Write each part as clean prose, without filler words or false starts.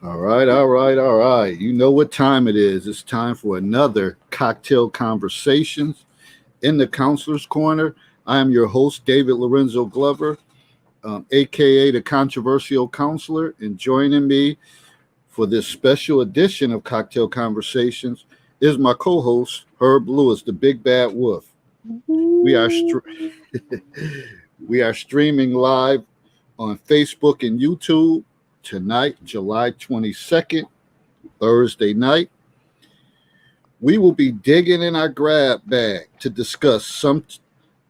All right, all right, all right. You know what time it is. It's time for another Cocktail Conversations in the Counselor's Corner. I am your host, David Lorenzo Glover, aka the Controversial Counselor, and joining me for this special edition of Cocktail Conversations is my co host, Herb Lewis, the Big Bad Wolf. We are, Ooh. we are streaming live on Facebook and YouTube tonight, July 22nd, Thursday night. We will be digging in our grab bag to discuss some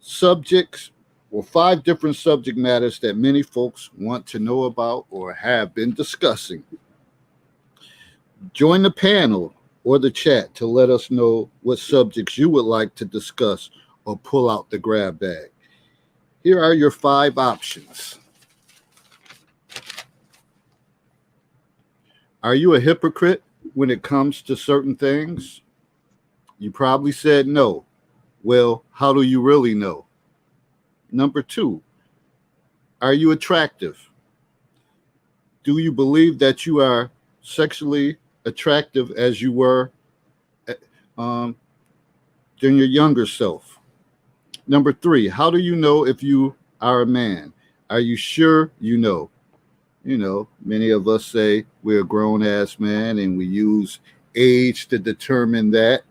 subjects or five different subject matters that many folks want to know about or have been discussing. Join the panel or the chat to let us know what subjects you would like to discuss or pull out the grab bag. Here are your five options. Are you a hypocrite when it comes to certain things? You probably said no. Well, how do you really know? Number two, are you attractive? Do you believe that you are sexually attractive as you were um, than your younger self? Number three, how do you know if you are a man? Are you sure you know? Many of us say we're a grown ass man and we use age to determine that.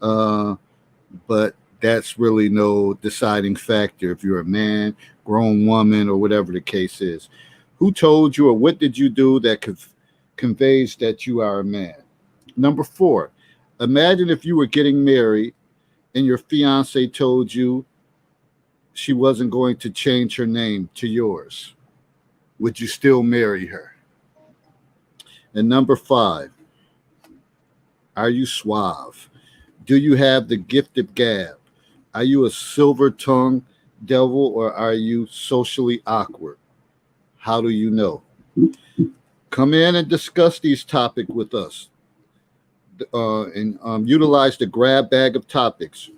Uh, but that's really no deciding factor if you're a man, grown woman, or whatever the case is. Who told you or what did you do that conveys that you are a man? Number four, imagine if you were getting married and your fiance told you she wasn't going to change her name to yours. Would you still marry her? And number five, are you suave? Do you have the gift of gab? Are you a silver tongued devil or are you socially awkward? How do you know? Come in and discuss these topics with us and utilize the grab bag of topics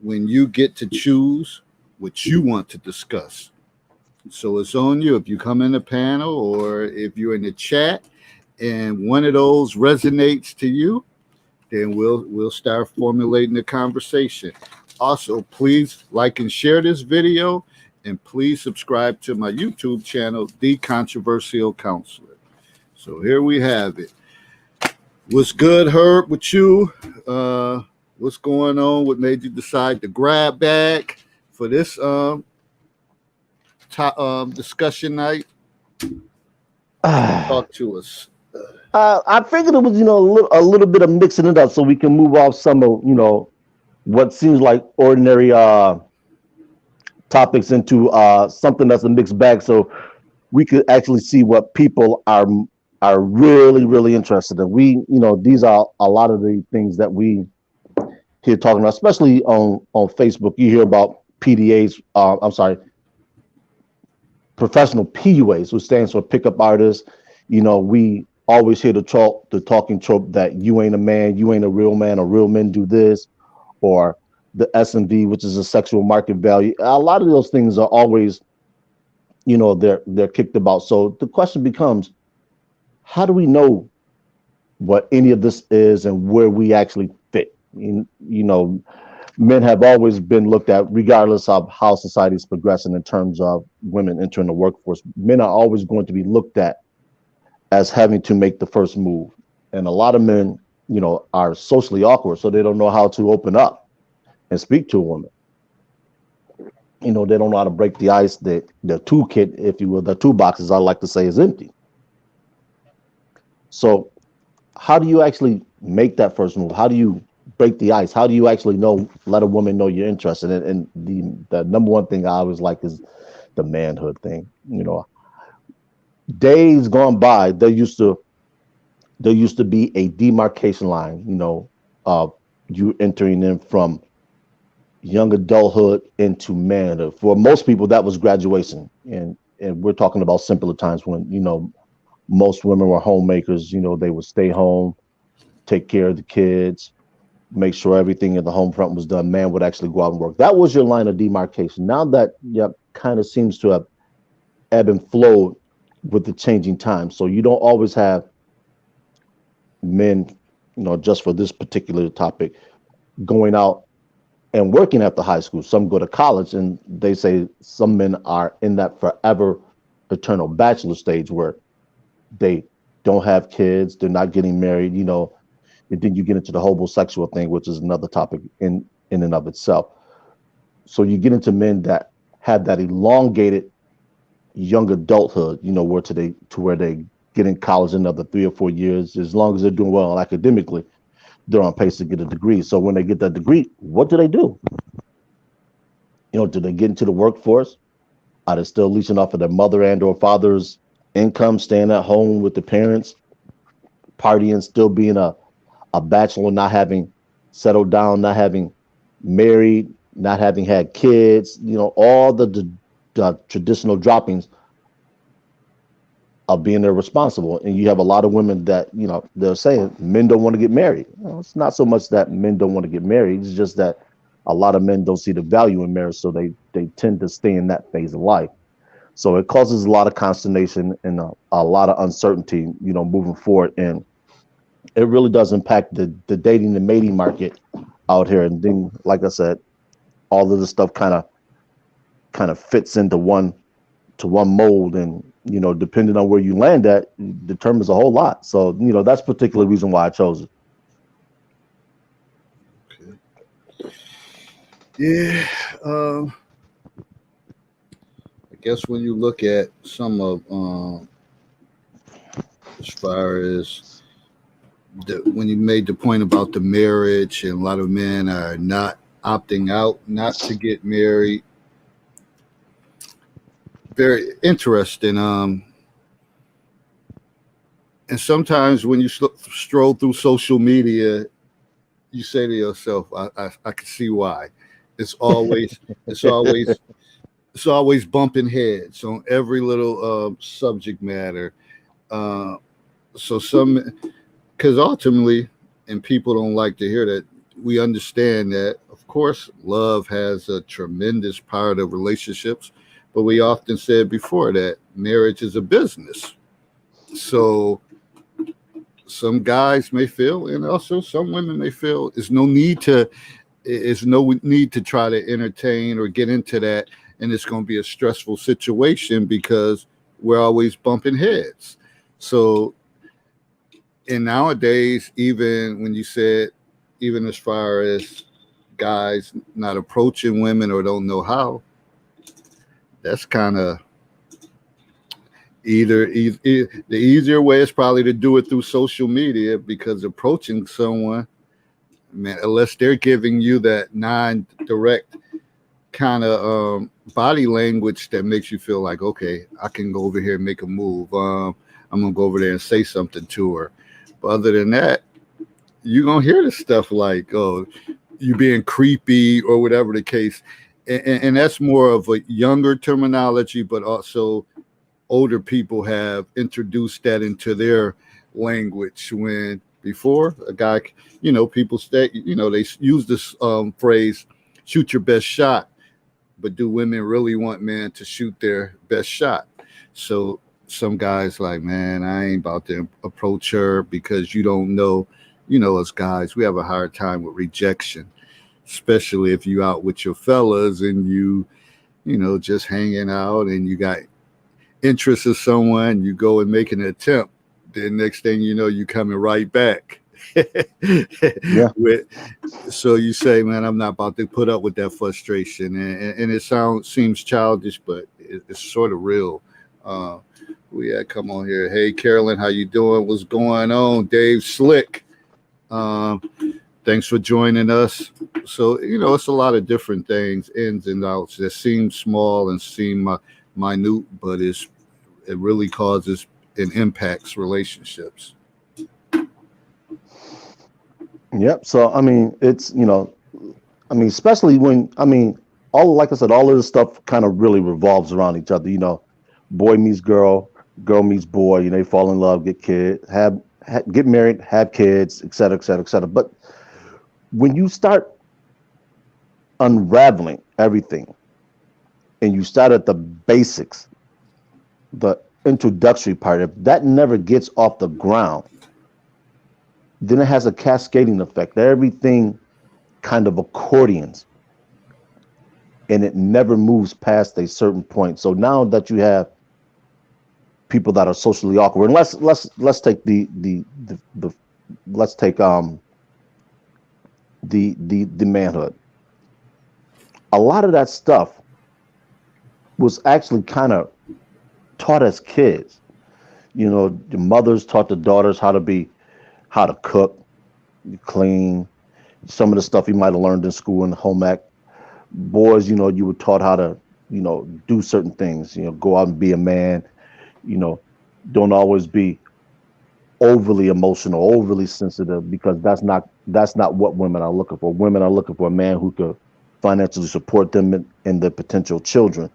when you get to choose what you want to discuss. So it's on you if you come in the panel or if you're in the chat and one of those resonates to you, then we'll start formulating the conversation. Also, please like and share this video and please subscribe to my YouTube channel, The Controversial Counselor. So here we have it. What's good, Herb, with you? What's going on? What made you decide to grab bag for this discussion night? I Talk to us. figured it was, a little bit of mixing it up so we can move off some of, what seems like ordinary topics into something that's a mixed bag, so we could actually see what people are really, really interested in. These are a lot of the things that we hear talking about, especially on Facebook. You hear about PDAs. I'm sorry, professional PUAs, which stands for pickup artists. We always hear the talking trope that you ain't a man, you ain't a real man, or real men do this, or the SMV, which is a sexual market value. A lot of those things are always, they're kicked about. So the question becomes, how do we know what any of this is and where we actually fit? Men have always been looked at, regardless of how society is progressing in terms of women entering the workforce. Men are always going to be looked at as having to make the first move. And a lot of men, are socially awkward, so they don't know how to open up and speak to a woman. They don't know how to break the ice. Their toolkit, if you will, their toolbox, as I like to say, is empty. So how do you actually make that first move? How do you break the ice? How do you actually let a woman know you're interested? And the number one thing I always like is the manhood thing. Days gone by, there used to be a demarcation line, you entering in from young adulthood into manhood. For most people, that was graduation. And we're talking about simpler times when, most women were homemakers. They would stay home, take care of the kids, make sure everything in the home front was done. Man would actually go out and work. That was your line of demarcation. Now that kind of seems to have ebb and flowed with the changing times. So you don't always have men, just for this particular topic, going out and working after high school. Some go to college, and they say some men are in that forever eternal bachelor stage where they don't have kids, they're not getting married, and then you get into the homosexual thing, which is another topic in and of itself. So you get into men that have that elongated young adulthood, where they get in college another 3 or 4 years. As long as they're doing well academically, they're on pace to get a degree. So when they get that degree, what do they do? Do they get into the workforce? Are they still leeching off of their mother and or father's income, staying at home with the parents, partying, still being a bachelor, not having settled down, not having married, not having had kids, all the traditional droppings of being irresponsible. And you have a lot of women that, they're saying men don't want to get married. It's not so much that men don't want to get married. It's just that a lot of men don't see the value in marriage. So they tend to stay in that phase of life. So it causes a lot of consternation and a lot of uncertainty, moving forward. And it really does impact the dating and mating market out here. And then, like I said, all of this stuff kind of fits into one mold, and depending on where you land at determines a whole lot. So that's a particular reason why I chose it. Okay. Yeah, I guess when you look at some of as far as when you made the point about the marriage, and a lot of men are not opting out not to get married. Very interesting. And sometimes when you stroll through social media, you say to yourself, I can see why. It's always it's always it's always bumping heads on every little subject matter. Uh, so some, because ultimately, and people don't like to hear that, we understand that, of course, love has a tremendous part of relationships, but we often said before that marriage is a business. So some guys may feel, and also some women may feel, there's no need to try to entertain or get into that, and it's going to be a stressful situation because we're always bumping heads. So, and nowadays, even when you said, even as far as guys not approaching women or don't know how, that's kind of the easier way is probably to do it through social media, because approaching someone, man, unless they're giving you that non-direct kind of body language that makes you feel like, okay, I can go over here and make a move. I'm gonna go over there and say something to her. But other than that, you're gonna hear this stuff like, oh, you being creepy or whatever the case. And that's more of a younger terminology, but also older people have introduced that into their language. When before a guy, people say, they use this phrase, shoot your best shot. But do women really want men to shoot their best shot? So some guys like, man, I ain't about to approach her because you don't know, as guys, we have a hard time with rejection, especially if you out with your fellas and just hanging out and you got interest in someone, you go and make an attempt. Then next thing you know, you coming right back. Yeah. So you say, man, I'm not about to put up with that frustration, and it seems childish, but it's sort of real. We had come on here. Hey, Carolyn, how you doing? What's going on? Dave Slick. Thanks for joining us. So, it's a lot of different things, ins and outs that seem small and seem minute, but it really causes and impacts relationships. Yep. So it's especially when like I said, all of this stuff kind of really revolves around each other. Boy meets girl, girl meets boy. They fall in love, get kids, get married, have kids, et cetera, et cetera, et cetera. But when you start unraveling everything, and you start at the basics, the introductory part, if that never gets off the ground, then it has a cascading effect. Everything kind of accordions, and it never moves past a certain point. So now that you have people that are socially awkward, and let's take the let's take the manhood. A lot of that stuff was actually kind of taught as kids. You know, the mothers taught the daughters how to cook, clean, some of the stuff you might have learned in school and home ec. Boys, you know, you were taught how to, you know, do certain things, you know, go out and be a man, you know, don't always be overly emotional, overly sensitive, because that's not what women are looking for. Women are looking for a man who could financially support them and their potential children,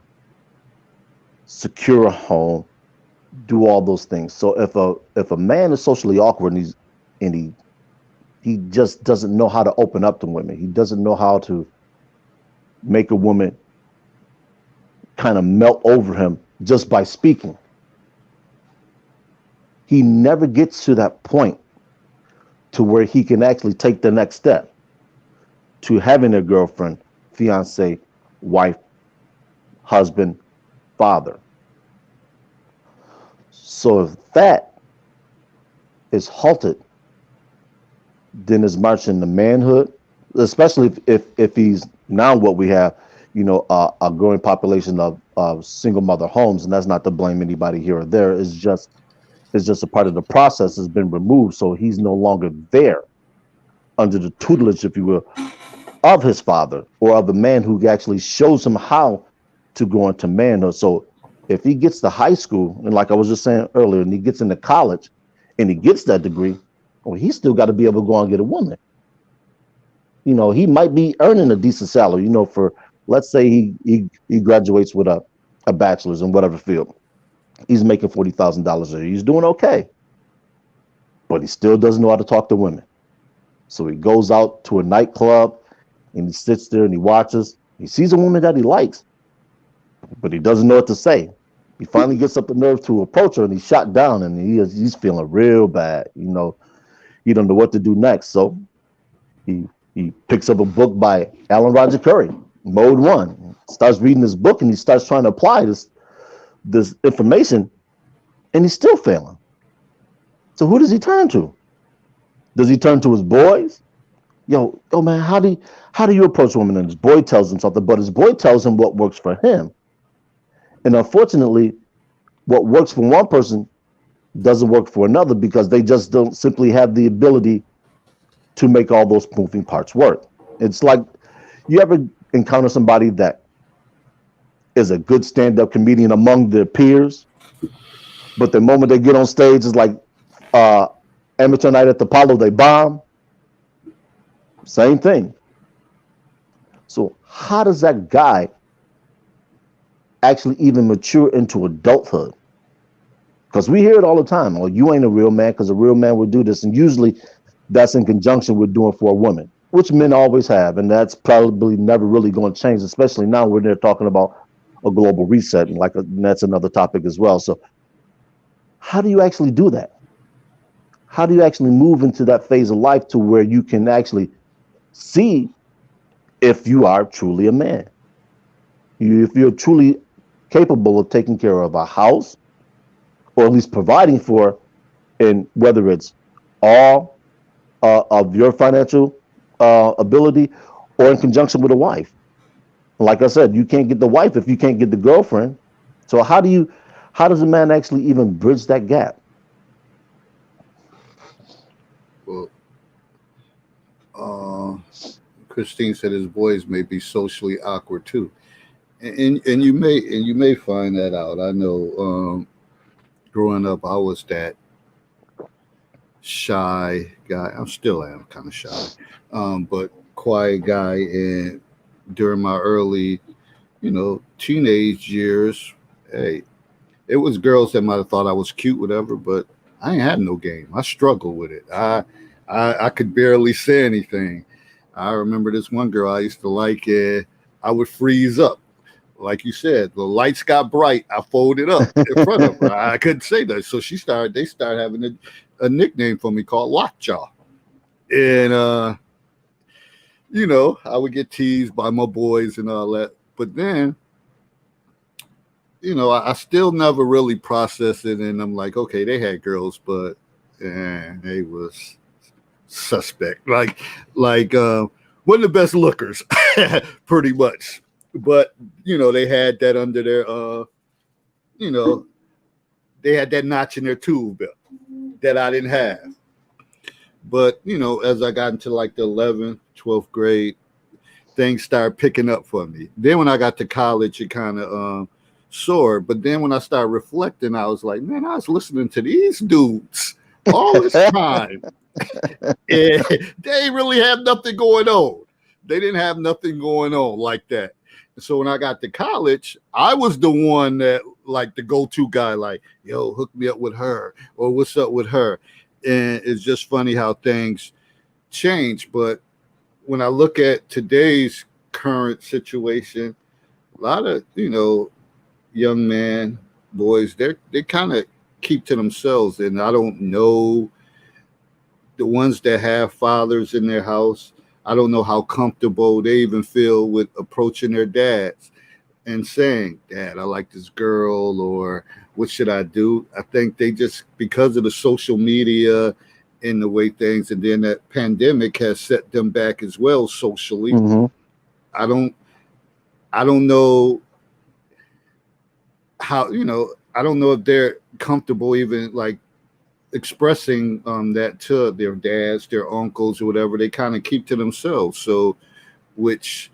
secure a home, do all those things. So if a man is socially awkward and he just doesn't know how to open up to women, he doesn't know how to make a woman kind of melt over him just by speaking, he never gets to that point to where he can actually take the next step to having a girlfriend, fiance, wife, husband, father. So if that is halted, then his march into manhood, especially if he's now what we have, you know, a growing population of single mother homes, and that's not to blame anybody here or there. It's just a part of the process has been removed, so he's no longer there under the tutelage, if you will, of his father or of the man who actually shows him how to go into manhood. So if he gets to high school, and like I was just saying earlier, and he gets into college and he gets that degree, well, he's still got to be able to go and get a woman. You know, he might be earning a decent salary, you know, for, let's say he graduates with a bachelor's in whatever field. He's making $40,000 a year. He's doing okay, but he still doesn't know how to talk to women. So he goes out to a nightclub and he sits there and he watches. He sees a woman that he likes, but he doesn't know what to say. He finally gets up the nerve to approach her and he's shot down, and he's feeling real bad. You know, he don't know what to do next. So he picks up a book by Alan Roger Curry, Mode 1, starts reading this book, and he starts trying to apply this information, and he's still failing. So who does he turn to? Does he turn to his boys? Yo, man, how do you approach a woman? And his boy tells him something, but his boy tells him what works for him. And unfortunately, what works for one person doesn't work for another, because they just don't simply have the ability to make all those moving parts work. It's like, you ever encounter somebody that is a good stand-up comedian among their peers, but the moment they get on stage, it's like amateur night at the Apollo, they bomb. Same thing. So how does that guy actually even mature into adulthood? Because we hear it all the time. Oh, you ain't a real man, because a real man would do this. And usually that's in conjunction with doing for a woman, which men always have. And that's probably never really going to change, especially now when they're talking about a global reset, and that's another topic as well. So how do you actually do that? How do you actually move into that phase of life to where you can actually see if you are truly a man? If you're truly capable of taking care of a house, or at least providing for, and whether it's all of your financial ability, or in conjunction with a wife. Like I said, you can't get the wife if you can't get the girlfriend. So how does a man actually even bridge that gap? Well, Christine said his boys may be socially awkward too, and you may find that out. I know, growing up, I was that shy guy. I still am kind of shy, but quiet guy. And during my early, teenage years, hey, it was girls that might have thought I was cute, whatever, but I ain't had no game. I struggled with it. I could barely say anything. I remember this one girl I used to like. I would freeze up. Like you said, the lights got bright. I folded up in front of her. I couldn't say that. So they started having a nickname for me called Lockjaw. And I would get teased by my boys and all that. But then, I still never really processed it, and I'm like, okay, they had girls, but they was suspect. Like one of the best lookers, pretty much. But they had that under their you know, they had that notch in their tool belt that I didn't have. But as I got into like the 11th, 12th grade, things started picking up for me. Then when I got to college, it kind of soared. But then when I started reflecting, I was like, man, I was listening to these dudes all this time. And they ain't really have nothing going on. They didn't have nothing going on like that. So when I got to college, I was the one that like the go-to guy, like, yo, hook me up with her, or what's up with her. And it's just funny how things change. But when I look at today's current situation, a lot of, young man, boys, they kind of keep to themselves. And I don't know the ones that have fathers in their house. I don't know how comfortable they even feel with approaching their dads and saying, Dad, I like this girl, or what should I do? I think they just, because of the social media and the way things, and then that pandemic has set them back as well socially. Mm-hmm. I don't know how, I don't know if they're comfortable even like expressing that to their dads, their uncles, or whatever. They kind of keep to themselves. So, which,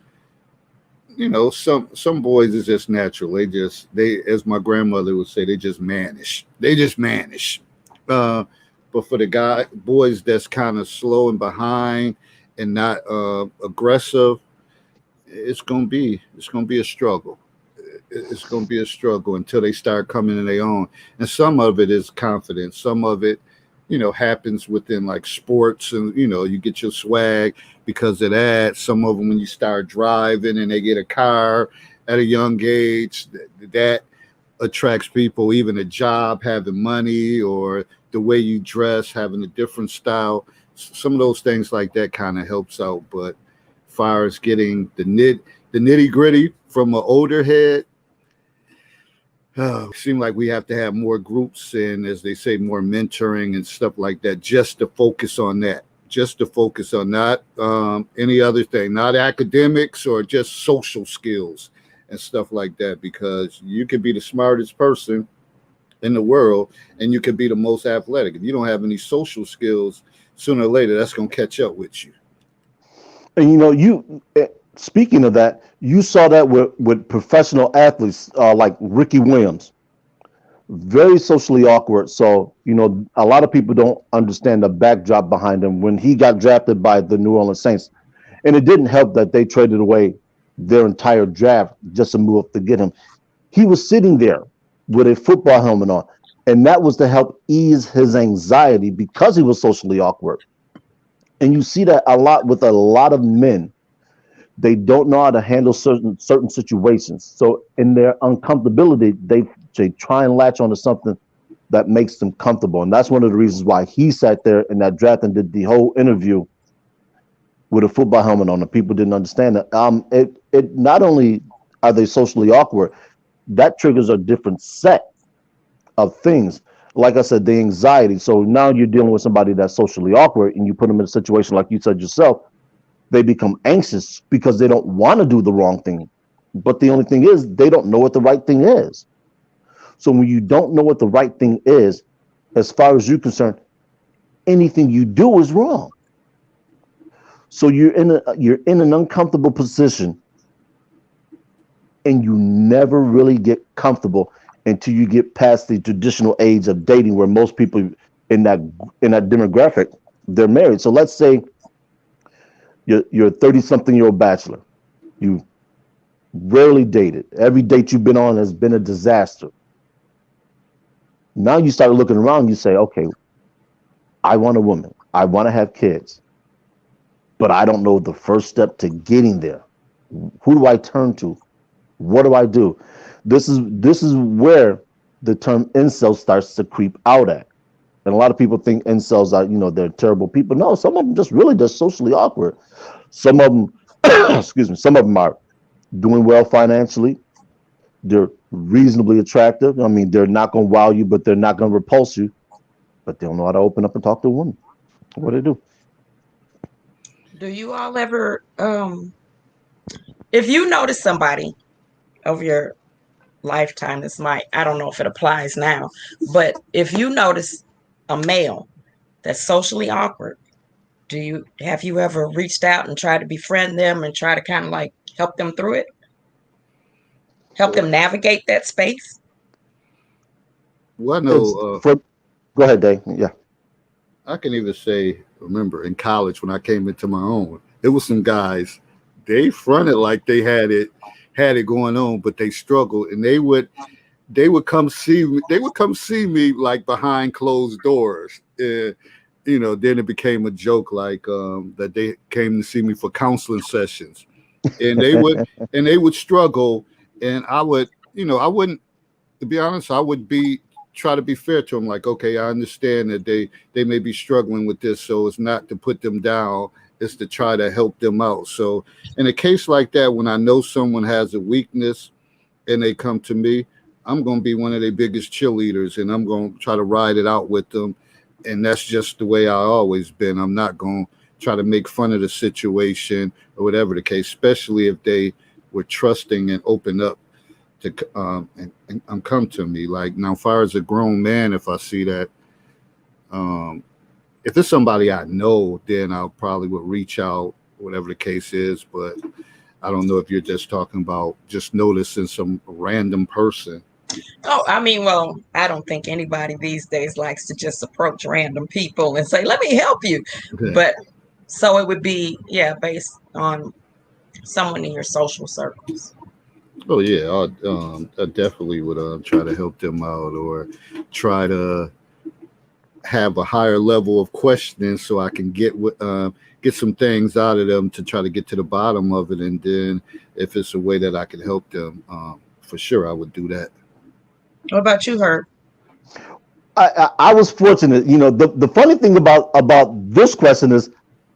some boys is just natural. They, as my grandmother would say, they just mannish. But for the boys that's kind of slow and behind and not aggressive, it's gonna be a struggle. It's going to be a struggle until they start coming in their own. And some of it is confidence. Some of it, happens within like sports, and, you get your swag because of that. Some of them, when you start driving and they get a car at a young age, that attracts people, even a job, having money, or the way you dress, having a different style. Some of those things like that kind of helps out. But as far as getting the nitty gritty from an older head, it seems like we have to have more groups and, as they say, more mentoring and stuff like that, just to focus on that, not any other thing, not academics or just social skills and stuff like that, because you could be the smartest person in the world and you could be the most athletic. If you don't have any social skills, sooner or later, that's going to catch up with you. And speaking of that, you saw that with professional athletes like Ricky Williams, very socially awkward. So, a lot of people don't understand the backdrop behind him when he got drafted by the New Orleans Saints. And it didn't help that they traded away their entire draft just to move up to get him. He was sitting there with a football helmet on, and that was to help ease his anxiety because he was socially awkward. And you see that a lot with a lot of men. They don't know how to handle certain situations. So in their uncomfortability, they try and latch onto something that makes them comfortable. And that's one of the reasons why he sat there in that draft and did the whole interview with a football helmet on. And people didn't understand that. It not only are they socially awkward, that triggers a different set of things. Like I said, the anxiety. So now you're dealing with somebody that's socially awkward, and you put them in a situation like you said yourself. They become anxious because they don't want to do the wrong thing. But the only thing is, they don't know what the right thing is. So when you don't know what the right thing is, as far as you're concerned, anything you do is wrong. So you're in an uncomfortable position, and you never really get comfortable until you get past the traditional age of dating, where most people in that demographic, they're married. So let's say you're a 30-something-year-old bachelor. You rarely dated. Every date you've been on has been a disaster. Now you start looking around, you say, okay, I want a woman. I want to have kids. But I don't know the first step to getting there. Who do I turn to? What do I do? This is where the term incel starts to creep out at. And a lot of people think incels are, they're terrible people. No, some of them just really just socially awkward. Some of them, excuse me, some of them are doing well financially. They're reasonably attractive. I mean, they're not going to wow you, but they're not going to repulse you. But they don't know how to open up and talk to a woman. What do they do? Do you all ever, if you notice somebody over your lifetime, I don't know if it applies now, but if you notice a male that's socially awkward, have you ever reached out and tried to befriend them and try to kind of like help them through it? Help them navigate that space? Well, I know. Go ahead, Dave. Yeah. I can even say, remember in college when I came into my own, it was some guys, they fronted like they had it going on, but they struggled, and they would come see me. They would come see me like behind closed doors. Then it became a joke, like that they came to see me for counseling sessions, and they would struggle, and I would, I wouldn't, to be honest, try to be fair to them, like, okay, I understand that they may be struggling with this, so it's not to put them down, it's to try to help them out. So in a case like that, when I know someone has a weakness and they come to me, I'm going to be one of their biggest cheerleaders, and I'm going to try to ride it out with them. And that's just the way I always been. I'm not going to try to make fun of the situation or whatever the case, especially if they were trusting and open up to and come to me. Like, now, as far as a grown man, if I see that, if it's somebody I know, then I probably would reach out, whatever the case is. But I don't know if you're just talking about just noticing some random person. Oh, I mean, well, I don't think anybody these days likes to just approach random people and say, let me help you. Okay. But so it would be, based on someone in your social circles. Oh, yeah, I definitely would try to help them out, or try to have a higher level of questioning so I can get some things out of them to try to get to the bottom of it. And then if it's a way that I can help them, for sure, I would do that. What about you, Herb? I was fortunate. The funny thing about this question is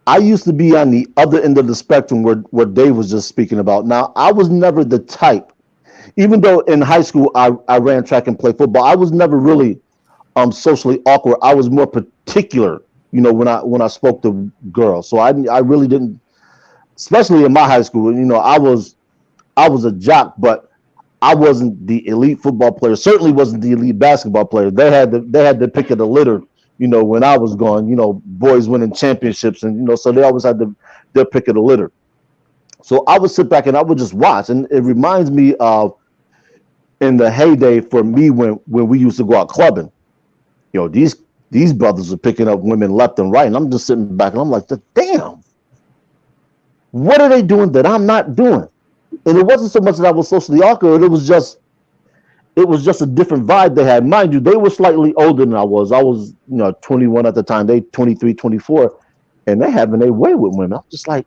I used to be on the other end of the spectrum where Dave was just speaking about. Now, I was never the type, even though in high school I ran track and played football, I was never really socially awkward. I was more particular, when I spoke to girls. So I really didn't, especially in my high school, I was a jock, but I wasn't the elite football player. Certainly wasn't the elite basketball player. They had the pick of the litter, when I was going, boys winning championships, and so they always had their pick of the litter. So I would sit back and I would just watch, and it reminds me of in the heyday for me when we used to go out clubbing. These brothers are picking up women left and right, and I'm just sitting back and I'm like, damn, what are they doing that I'm not doing? And it wasn't so much that I was socially awkward. It was just a different vibe they had. Mind you, they were slightly older than I was. I was, 21 at the time. They 23, 24, and they having their way with women. I'm just like,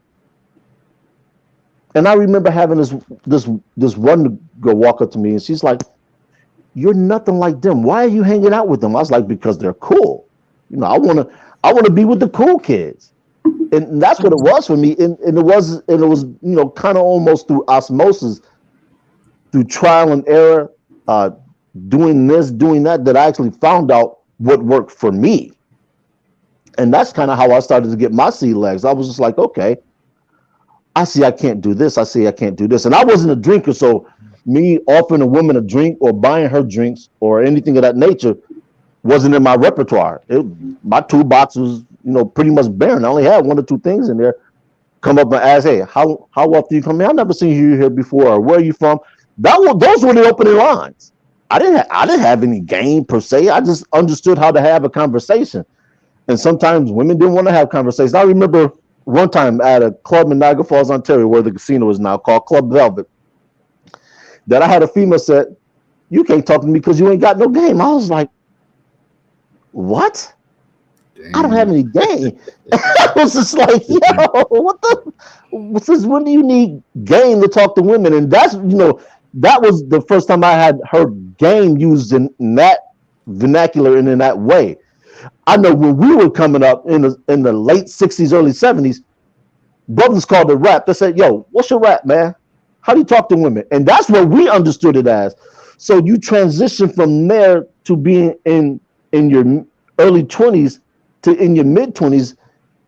and I remember having this one girl walk up to me, and she's like, "You're nothing like them. Why are you hanging out with them?" I was like, "Because they're cool. I want to be with the cool kids." And that's what it was for me. And it was kind of almost through osmosis, through trial and error, doing this, doing that I actually found out what worked for me. And that's kind of how I started to get my sea legs. I was just like, okay, I see I can't do this. I see I can't do this. And I wasn't a drinker, so me offering a woman a drink or buying her drinks or anything of that nature wasn't in my repertoire. My toolbox was, pretty much barren. I only had one or two things in there. Come up and ask, "Hey, how often you come here? I've never seen you here before. Or where are you from?" Those were the opening lines. I didn't have any game per se. I just understood how to have a conversation. And sometimes women didn't want to have conversations. I remember one time at a club in Niagara Falls, Ontario, where the casino is now, called Club Velvet, that I had a female said, "You can't talk to me because you ain't got no game." I was like, "What? Damn. I don't have any game." I was just like, "Yo, since when do you need game to talk to women?" And that's, that was the first time I had heard game used in that vernacular and in that way. I know when we were coming up in the late 60s, early 70s, brothers called it rap. They said, yo, what's your rap, man? How do you talk to women? And that's what we understood it as. So you transition from there to being in your early 20s to in your mid 20s,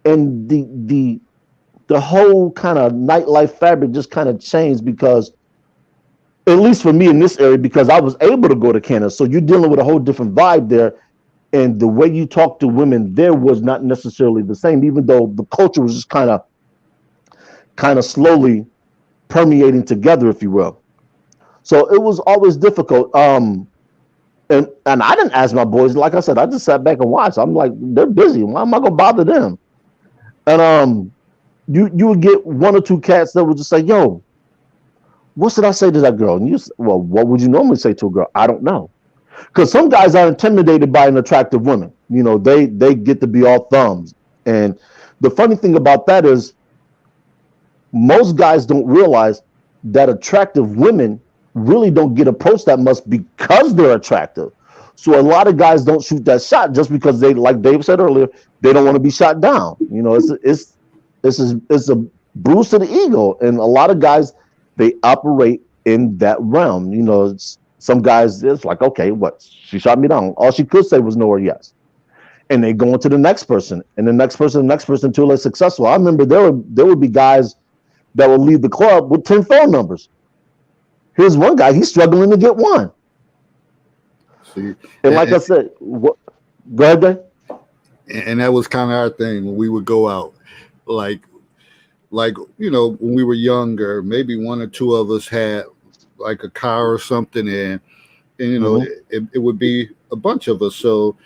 and the whole kind of nightlife fabric just kind of changed, because at least for me in this area, because I was able to go to Canada. So you're dealing with a whole different vibe there. And the way you talk to women there was not necessarily the same, even though the culture was just kind of slowly permeating together, if you will. So it was always difficult. And I didn't ask my boys. Like I said, I just sat back and watched. I'm like, they're busy. Why am I gonna bother them? And you would get one or two cats that would just say, yo, what should I say to that girl? And you say, well, what would you normally say to a girl? I don't know. Because some guys are intimidated by an attractive woman. You know, they get to be all thumbs. And the funny thing about that is most guys don't realize that attractive women really don't get approached that much because they're attractive. So a lot of guys don't shoot that shot just because they, like Dave said earlier, they don't want to be shot down. You know, it's a bruise to the ego. And a lot of guys, they operate in that realm. You know, some guys, it's like, okay, what? She shot me down. All she could say was no or yes. And they go into the next person and the next person until they're successful. I remember there would be guys that would leave the club with 10 phone numbers. Here's one guy, he's struggling to get one. See, and like I said, go ahead, Dave. And that was kind of our thing when we would go out. Like, you know, when we were younger, maybe one or two of us had like a car or something, and you know, it would be a bunch of us. So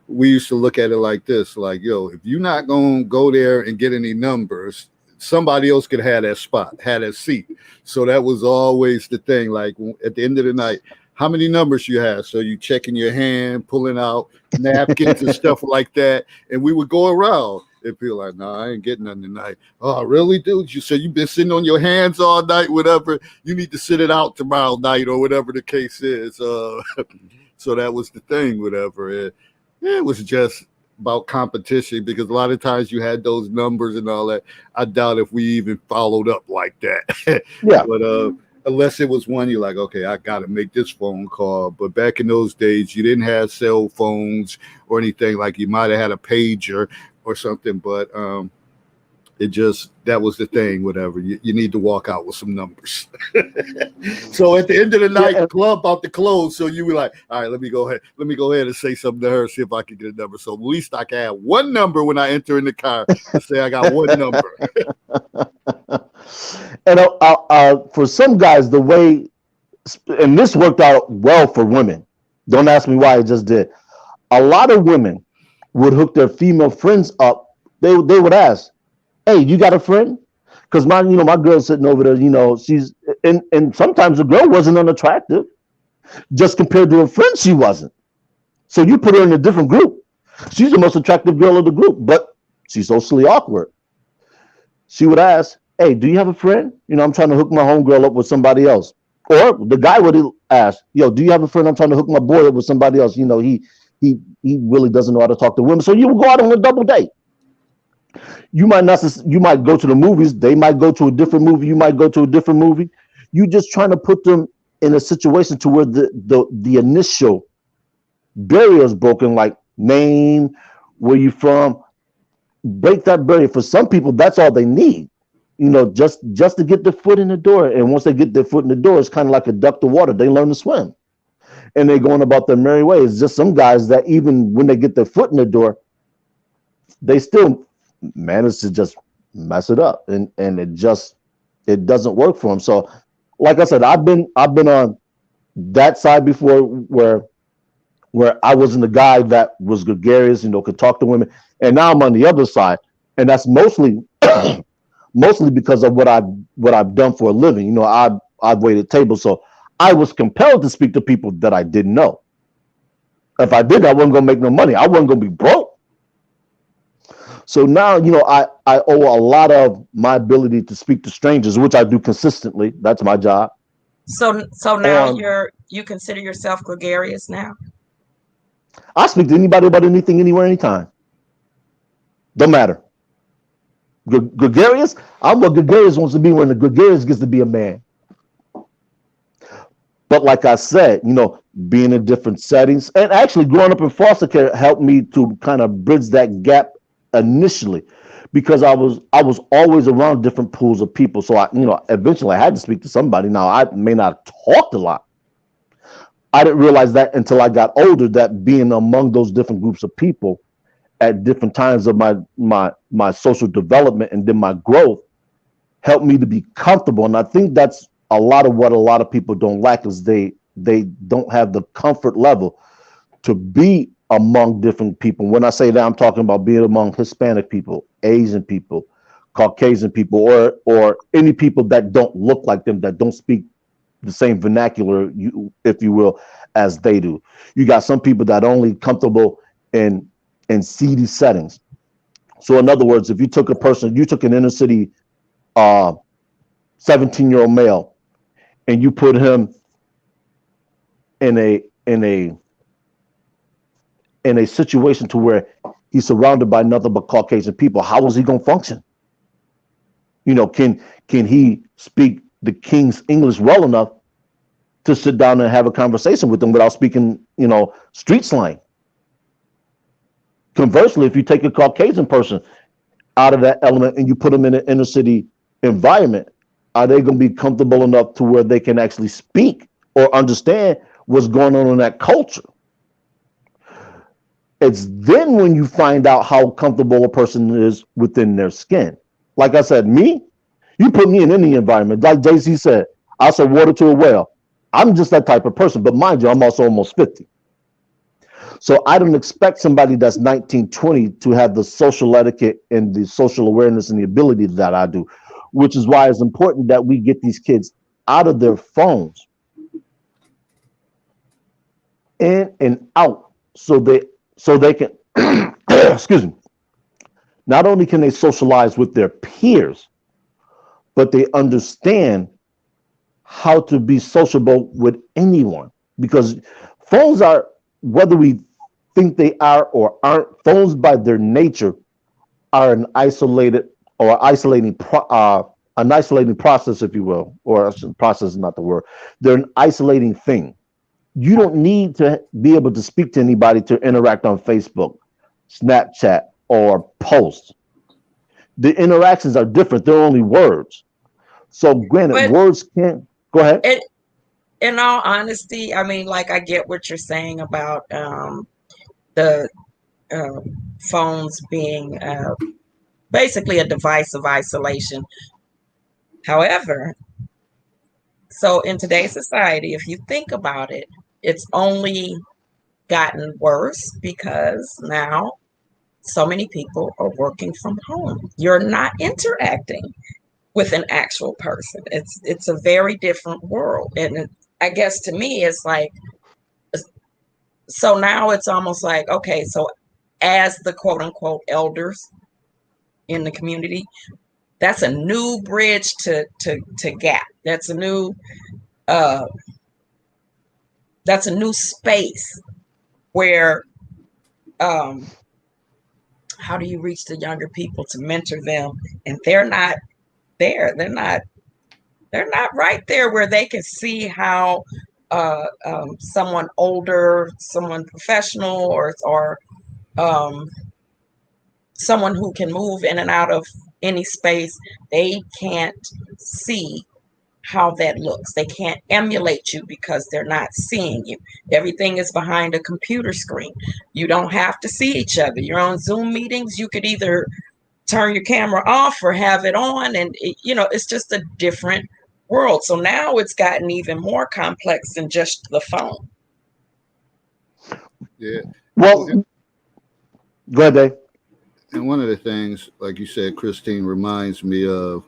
we used to look at it like this, like, yo, if you're not going to go there and get any numbers, somebody else could have that spot, had that seat. So that was always the thing. Like at the end of the night, how many numbers you have? So you checking your hand, pulling out napkins and stuff like that. And we would go around and be like, no, I ain't getting none tonight. Oh, really, dude? You said you've been sitting on your hands all night, whatever. You need to sit it out tomorrow night or whatever the case is. So that was the thing, whatever. It was just about competition, because a lot of times you had those numbers and all that. I doubt if we even followed up like that. Yeah. But unless it was one you're like, okay, I got to make this phone call. But back in those days, you didn't have cell phones or anything. Like you might have had a pager or something, but that was the thing, whatever. You need to walk out with some numbers. So at the end of the night, the club about to close. So you were like, all right, let me go ahead and say something to her, see if I can get a number. So at least I can have one number when I enter in the car to say I got one number. And for some guys, the way, and this worked out well for women. Don't ask me why, it just did. A lot of women would hook their female friends up. They would ask, hey, you got a friend? Because my girl's sitting over there, you know, she's, and sometimes the girl wasn't unattractive. Just compared to her friend, she wasn't. So you put her in a different group. She's the most attractive girl of the group, but she's socially awkward. She would ask, hey, do you have a friend? You know, I'm trying to hook my homegirl up with somebody else. Or the guy would ask, yo, do you have a friend? I'm trying to hook my boy up with somebody else. You know, he really doesn't know how to talk to women. So you would go out on a double date. You might go to the movies. They might go to a different movie. You might go to a different movie. You just trying to put them in a situation to where the initial barrier is broken, like name, where you from. Break that barrier. For some people, that's all they need. You know, just to get their foot in the door. And once they get their foot in the door, it's kind of like a duck to water. They learn to swim. And they're going about their merry way. It's just some guys that even when they get their foot in the door, they still manage to just mess it up. And it doesn't work for them. So like I said, I've been on that side before where I wasn't the guy that was gregarious, you know, could talk to women. And now I'm on the other side. And that's mostly because of what I've done for a living. You know, I've waited tables, so I was compelled to speak to people that I didn't know. If I did, I wasn't gonna make no money. I wasn't gonna be broke. So now, you know, I owe a lot of my ability to speak to strangers, which I do consistently. That's my job. So now you consider yourself gregarious now? I speak to anybody about anything, anywhere, anytime. Don't matter. Gregarious, I'm what Gregarious wants to be when the Gregarious gets to be a man. But like I said, being in different settings and actually growing up in foster care helped me to kind of bridge that gap initially, because I was always around different pools of people. So eventually I had to speak to somebody. Now I may not have talked a lot. I didn't realize that until I got older, that being among those different groups of people at different times of my social development and then my growth helped me to be comfortable. And I think that's a lot of what a lot of people don't lack, is they don't have the comfort level to be among different people. When I say that, I'm talking about being among Hispanic people, Asian people, Caucasian people, or any people that don't look like them, that don't speak the same vernacular, if you will, as they do. You got some people that are only comfortable in seedy settings. So in other words, if you took an inner city 17-year-old male and you put him in a situation to where he's surrounded by nothing but Caucasian people, how is he going to function? Can he speak the King's English well enough to sit down and have a conversation with them without speaking, street slang? Conversely, if you take a Caucasian person out of that element and you put them in an inner city environment, are they going to be comfortable enough to where they can actually speak or understand what's going on in that culture? It's then when you find out how comfortable a person is within their skin. Like I said, you put me in any environment, like JC said, I'll say water to a well. I'm just that type of person, but mind you, I'm also almost 50. So I don't expect somebody that's 19, 20 to have the social etiquette and the social awareness and the ability that I do, which is why it's important that we get these kids out of their phones, in and out, so they can, excuse me, not only can they socialize with their peers, but they understand how to be sociable with anyone. Because phones are, whether we think they are or aren't, phones by their nature are an isolating process, if you will, or process is not the word. They're an isolating thing. You don't need to be able to speak to anybody to interact on Facebook, Snapchat, or post. The interactions are different. They're only words. So granted, words can't, go ahead. In all honesty, I mean, like, I get what you're saying about the phones being basically a device of isolation. However, so in today's society, if you think about it, it's only gotten worse because now so many people are working from home. You're not interacting with an actual person. It's a very different world. And I guess to me, it's like, so now it's almost like, okay, so as the quote unquote elders in the community, that's a new bridge to gap. That's a new space where how do you reach the younger people to mentor them? And they're not there. They're not right there where they can see how someone older, someone professional, or someone who can move in and out of any space, they can't see how that looks. They can't emulate you because they're not seeing you. Everything is behind a computer screen. You don't have to see each other. You're on Zoom meetings. You could either turn your camera off or have it on, and it's just a different world. So now it's gotten even more complex than just the phone. Yeah. Well, go ahead, Dave. And one of the things, like you said, Christine, reminds me of,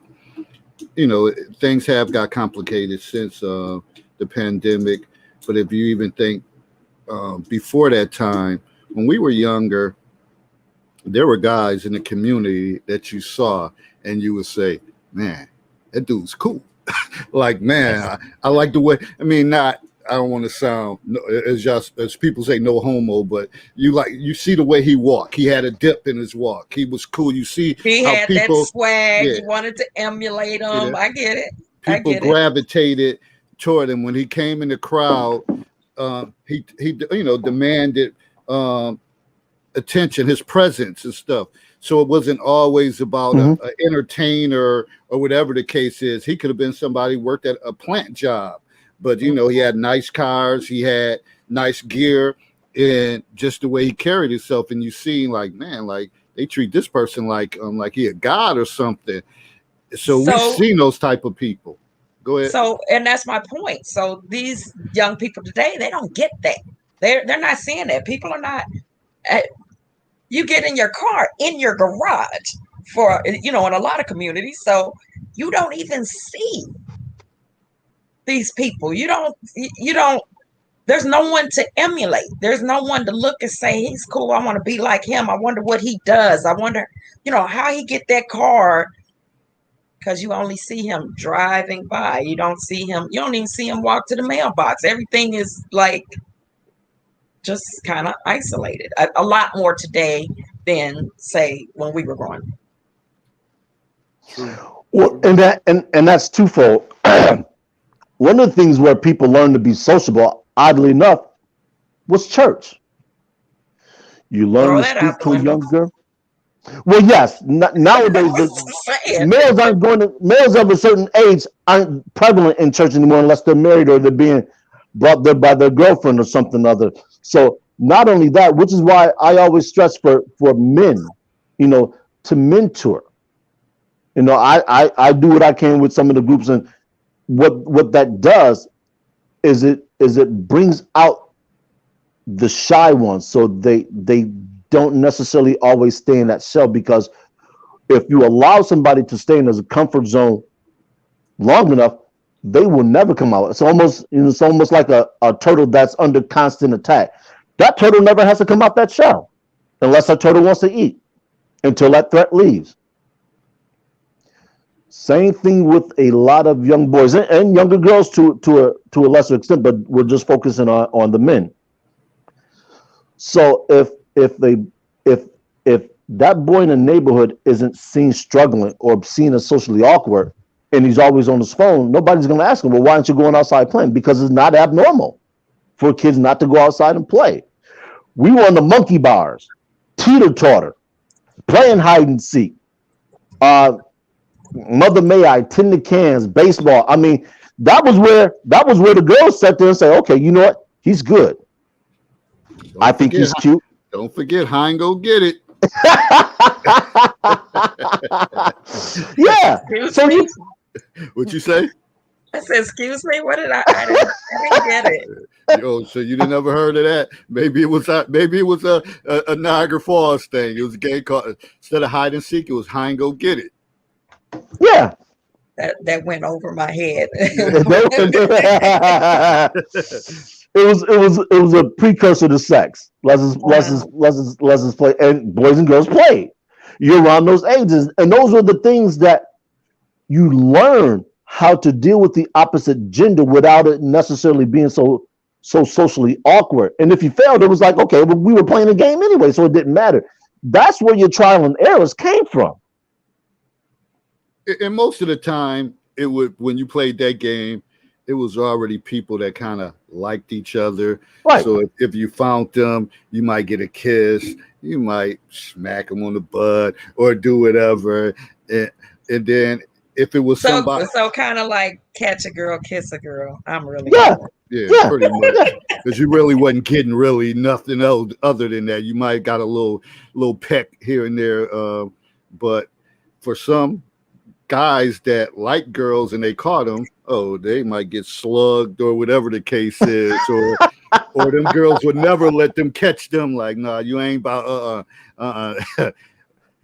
things have got complicated since the pandemic. But if you even think before that time, when we were younger, there were guys in the community that you saw and you would say, man, that dude's cool. Like, man, I like the way, I don't want to sound as just as people say no homo, but you see the way he walked. He had a dip in his walk. He was cool. You see He how had people, that swag. yeah, You wanted to emulate him. yeah, I get it. people gravitated toward him when he came in the crowd. He demanded attention, his presence and stuff. So it wasn't always about an entertainer or whatever the case is. He could have been somebody who worked at a plant job, but he had nice cars, he had nice gear, and just the way he carried himself. And you see, like, man, like they treat this person like he a god or something. So we've seen those type of people. Go ahead. So, and that's my point. So these young people today, they don't get that. They're not seeing that. People are not. You get in your car in your garage for in a lot of communities, so you don't even see these people. You don't. There's no one to emulate. There's no one to look and say he's cool. I want to be like him. I wonder what he does. I wonder, how he get that car. Because you only see him driving by. You don't see him. You don't even see him walk to the mailbox. Everything is like just kind of isolated. A lot more today than say when we were growing. Well, and that's twofold. One of the things where people learn to be sociable, oddly enough, was church. You learn to speak to a young girl. Well, yes. Nowadays, males of a certain age aren't prevalent in church anymore unless they're married or they're being brought there by their girlfriend or something other. So not only that, which is why I always stress for men, to mentor. I do what I can with some of the groups, and what that does is it brings out the shy ones, so they don't necessarily always stay in that shell, because if you allow somebody to stay in a comfort zone long enough, they will never come out. It's almost like a turtle that's under constant attack. That turtle never has to come out that shell unless a turtle wants to eat until that threat leaves. Same thing with a lot of young boys and younger girls to a lesser extent, but we're just focusing on the men. So if that boy in the neighborhood isn't seen struggling or seen as socially awkward, and he's always on his phone, nobody's going to ask him, well, why aren't you going outside playing? Because it's not abnormal for kids not to go outside and play. We were on the monkey bars, teeter-totter, playing hide and seek, Mother May I, tin the cans, baseball. I mean, that was where the girls sat there and say, okay, you know what? He's good. I think he's cute. Don't forget, Hein go get it. Yeah. So What you say? I said, excuse me, what did I didn't get it. Yo, so you didn't ever heard of that? Maybe it was a Niagara Falls thing. It was a game called, instead of hide and seek, it was Hein go get it. Yeah. That went over my head. It was a precursor to sex. Let's play, and boys and girls play. You're around those ages, and those are the things that you learn how to deal with the opposite gender without it necessarily being so socially awkward. And if you failed, it was like, okay, but we were playing a game anyway, so it didn't matter. That's where your trial and errors came from. And most of the time, it would, when you played that game, it was already people that kind of liked each other. Right. So if you found them, you might get a kiss, you might smack them on the butt or do whatever. And then if it was somebody, so kind of like catch a girl, kiss a girl. I'm really yeah, pretty much, because you really wasn't getting really nothing else other than that. You might got a little peck here and there, but for some guys that like girls and they caught them, they might get slugged or whatever the case is, or them girls would never let them catch them. Like, nah, you ain't about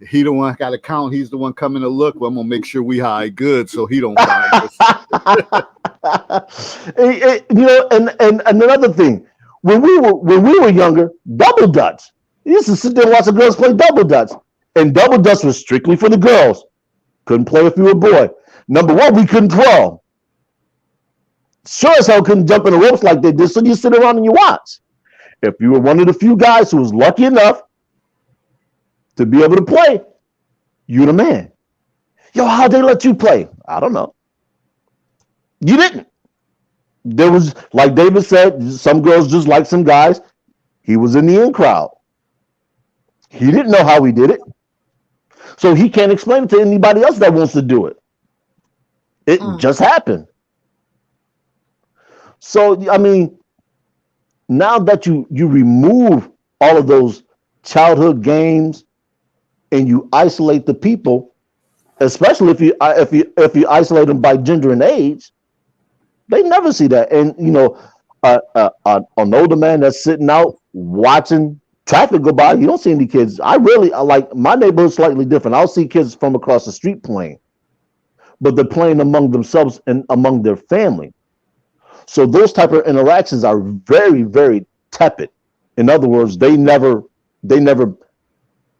he the one got to count. He's the one coming to look. Well, I'm gonna make sure we hide good so he don't find us. And another thing, when we were younger, double dutch. You used to sit there and watch the girls play double dutch, and double dutch was strictly for the girls. Couldn't play if you were a boy. Number one, we couldn't twirl. sure as hell couldn't jump in the ropes like they did. So you sit around and you watch. If you were one of the few guys who was lucky enough to be able to play, you the man. Yo, how'd they let you play? I don't know. You didn't. There was, like David said, some girls just like some guys. He was in the in crowd. He didn't know how he did it. So he can't explain it to anybody else that wants to do it. It just happened. So, I mean, now that you remove all of those childhood games and you isolate the people, especially if you isolate them by gender and age, they never see that. And you know, an older man that's sitting out watching traffic go by, you don't see any kids. I like my neighborhood's slightly different. I'll see kids from across the street playing, but they're playing among themselves and among their family. So those type of interactions are very, very tepid. In other words, they never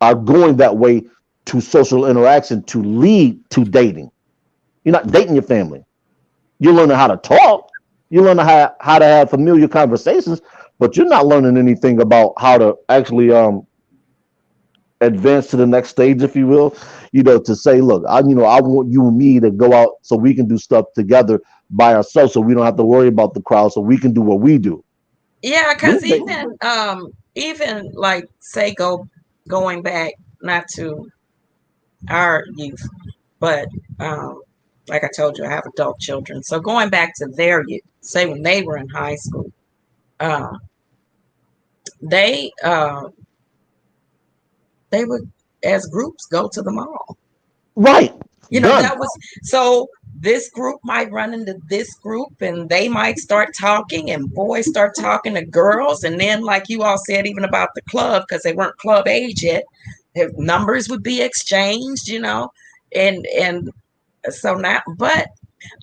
are going that way to social interaction to lead to dating. You're not dating your family. You're learning how to talk. You're learning how to have familiar conversations, but you're not learning anything about how to actually advance to the next stage, if you will. You know, to say, look, I want you and me to go out so we can do stuff together by ourselves, so we don't have to worry about the crowd, so we can do what we do. Yeah, because even like say going back not to our youth, but like I told you, I have adult children. So going back to their youth, say when they were in high school, they would, as groups, go to the mall. Right. You know, that was so. This group might run into this group and they might start talking and boys start talking to girls. And then, like you all said, even about the club, because they weren't club age yet, numbers would be exchanged, you know, and so now, but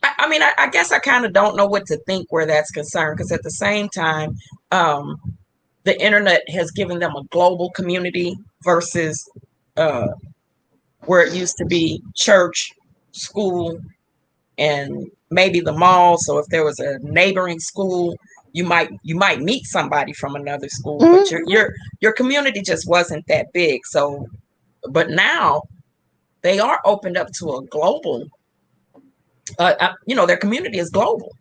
I mean, I guess I kind of don't know what to think where that's concerned, because at the same time, the internet has given them a global community versus where it used to be church, school, and maybe the mall. So if there was a neighboring school, you might meet somebody from another school, but your community just wasn't that big. So, but now they are opened up to a global. You know, their community is global,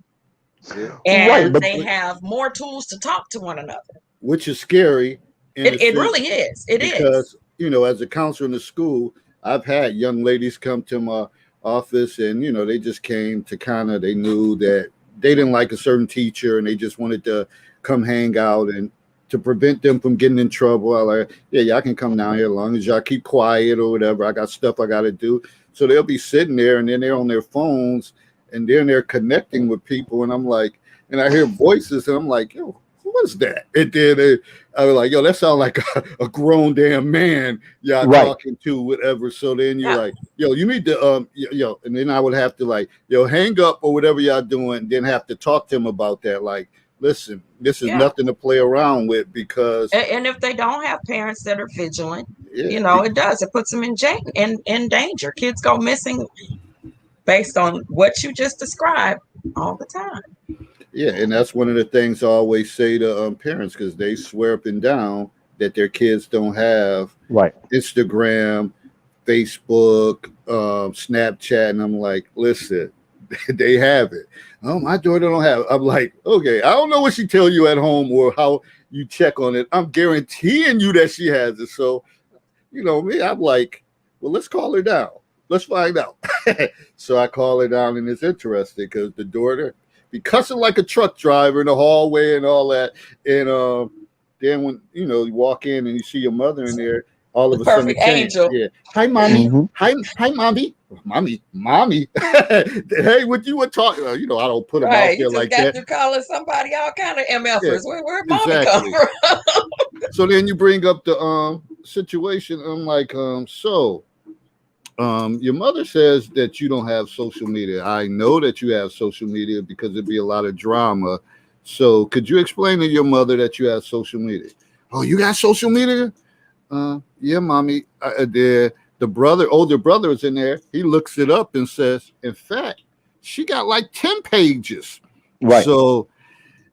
and they have more tools to talk to one another, which is scary. It really is. Because, you know, as a counselor in the school, I've had young ladies come to my office and, you know, they just came to they knew that they didn't like a certain teacher and they just wanted to come hang out, and to prevent them from getting in trouble, I like, yeah, y'all can come down here as long as y'all keep quiet or whatever. I got stuff I got to do. So they'll be sitting there and then they're on their phones and then they're connecting with people. And I'm like, and I hear voices and I'm like, yo, what's that? And then I was like, yo, that sounds like a grown damn man y'all talking to, whatever. So then you're like, yo, you need to, and then I would have to like, yo, hang up or whatever y'all doing, and then have to talk to him about that. Like, listen, this is nothing to play around with, because. And if they don't have parents that are vigilant, you know, it puts them in danger. Kids go missing based on what you just described all the time. Yeah, and that's one of the things I always say to parents, because they swear up and down that their kids don't have Instagram, Facebook, Snapchat, and I'm like, listen, they have it. Oh, my daughter don't have it. I'm like, okay, I don't know what she tell you at home or how you check on it. I'm guaranteeing you that she has it. So, you know me, I'm like, well, let's call her down. Let's find out. So I call her down, and it's interesting because the daughter be cussing like a truck driver in the hallway and all that. And then when, you know, you walk in and you see your mother in there, all of a sudden, angel. Yeah. Hi, mommy. Hi, mommy. Mommy. Hey, what you were talking about? You know, I don't put them out there like that. You calling somebody all kind of MFers. Yeah, where mommy come from? So then you bring up the situation. I'm like, your mother says that you don't have social media. I know that you have social media because there'd be a lot of drama. So could you explain to your mother that you have social media? Oh, you got social media? Yeah, mommy. The older brother is in there. He looks it up and says, in fact, she got like 10 pages. Right. So,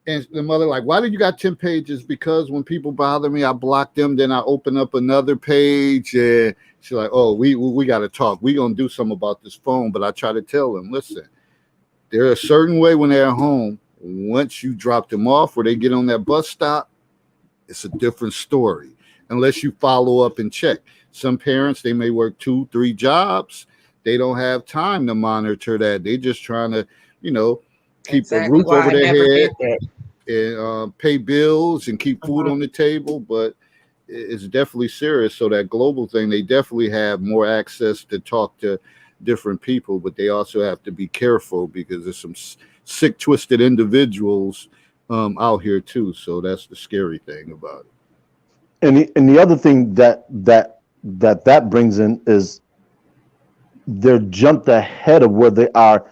and the mother like, why do you got 10 pages? Because when people bother me, I block them. Then I open up another page, and she's like, oh, we got to talk. We gonna do something about this phone. But I try to tell them, listen, they're a certain way when they're at home. Once you drop them off or they get on that bus stop, it's a different story. Unless you follow up and check. Some parents, they may work 2-3 jobs. They don't have time to monitor that. They just trying to, keep Exactly a roof why over I their never head did that. and pay bills and keep food Mhm. on the table. But it's definitely serious. So that global thing, they definitely have more access to talk to different people, but they also have to be careful because there's some sick, twisted individuals out here too. So that's the scary thing about it. And the other thing that brings in is they're jumped ahead of where they are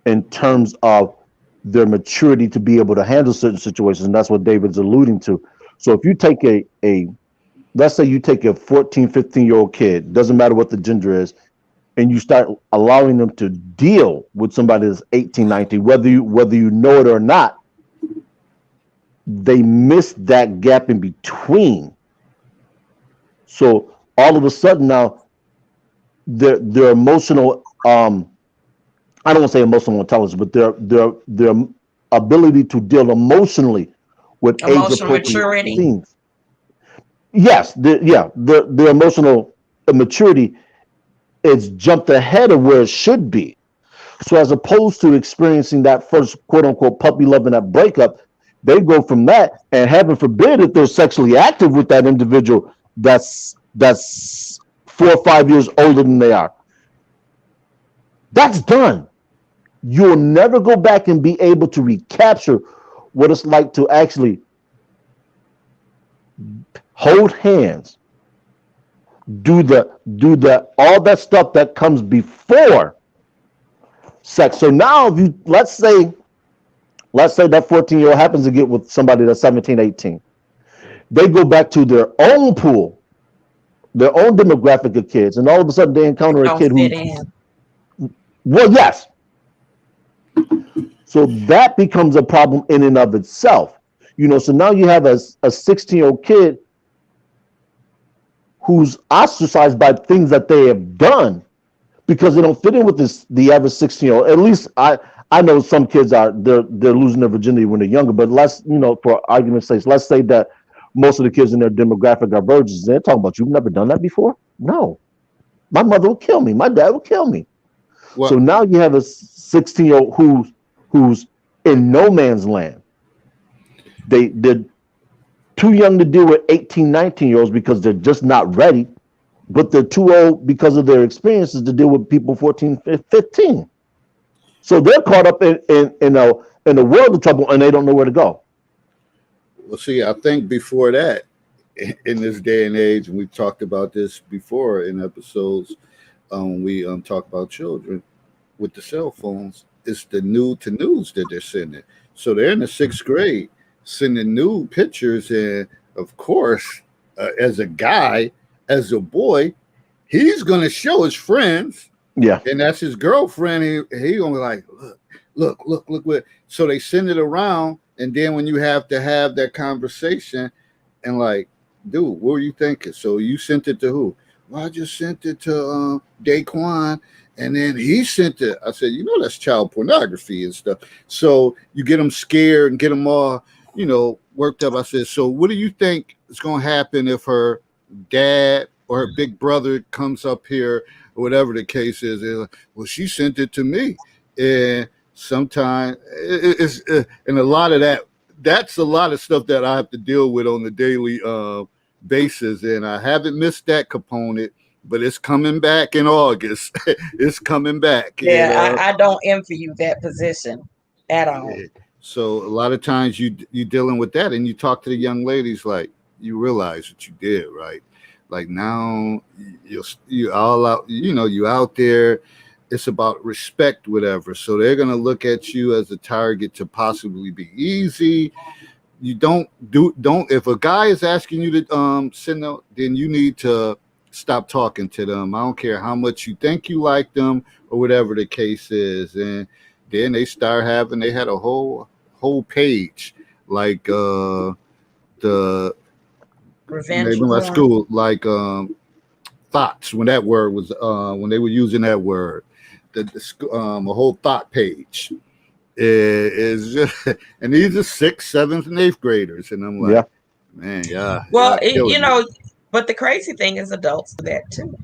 in terms of their maturity to be able to handle certain situations. And that's what David's alluding to. So if you take a let's say you take a 14, 15-year-old kid, doesn't matter what the gender is, and you start allowing them to deal with somebody that's 18, 19, whether you know it or not, they miss that gap in between. So all of a sudden now their emotional I don't want to say emotional intelligence, but their ability to deal emotionally with age Emotional appropriate maturity. things. Yes, the emotional maturity is jumped ahead of where it should be. So as opposed to experiencing that first quote unquote puppy love and that breakup, they go from that, and heaven forbid if they're sexually active with that individual that's 4 or 5 years older than they are. That's done. You'll never go back and be able to recapture what it's like to actually hold hands, do the all that stuff that comes before sex. So now if you let's say that 14-year-old happens to get with somebody that's 17, 18. They go back to their own pool, their own demographic of kids, and all of a sudden they encounter a Don't kid fit who, in. well, yes. So that becomes a problem in and of itself. So now you have a 16-year-old kid who's ostracized by things that they have done because they don't fit in with the average 16-year-old. At least I know some kids they're losing their virginity when they're younger, but for argument's sake, let's say that most of the kids in their demographic are virgins. They're talking about, you've never done that before? No. My mother will kill me. My dad will kill me. Well, So now you have a 16-year-old who's in no man's land. They're too young to deal with 18, 19-year-olds because they're just not ready, but they're too old because of their experiences to deal with people 14, 15. So they're caught up in a world of trouble, and they don't know where to go. well, see, I think before that, in this day and age, and we've talked about this before in episodes, we talk about children with the cell phones. It's the nude to news that they're sending. So they're in the 6th grade sending nude pictures, and of course, as a guy, as a boy, he's gonna show his friends. Yeah. And that's his girlfriend. He gonna be like, look what. So they send it around, and then when you have to have that conversation, and like, dude, what were you thinking? So you sent it to who? Well, I just sent it to Daquan, and then he sent it. I said, that's child pornography and stuff. So you get them scared and get them all, worked up. I said, so what do you think is gonna happen if her dad or her big brother comes up here, or whatever the case is? Like, well, she sent it to me, and sometimes it's and a lot of that's a lot of stuff that I have to deal with on a daily basis, and I haven't missed that component, but it's coming back in August. It's coming back. Yeah, I don't envy you that position at all. Yeah. So a lot of times you dealing with that, and you talk to the young ladies, like, you realize what you did, right? Like, now you all out, you out there. It's about respect, whatever. So they're gonna look at you as a target to possibly be easy. You don't if a guy is asking you to send out, then you need to stop talking to them. I don't care how much you think you like them or whatever the case is. And then they had a whole whole page, like the Revenge maybe my porn. school, like thoughts, when that word was when they were using that word, a whole thought page is just, and these are 6th, 7th, and 8th graders, and I'm like, Yeah. man, yeah. Well, y'all killing you me. know, but the crazy thing is adults do that too.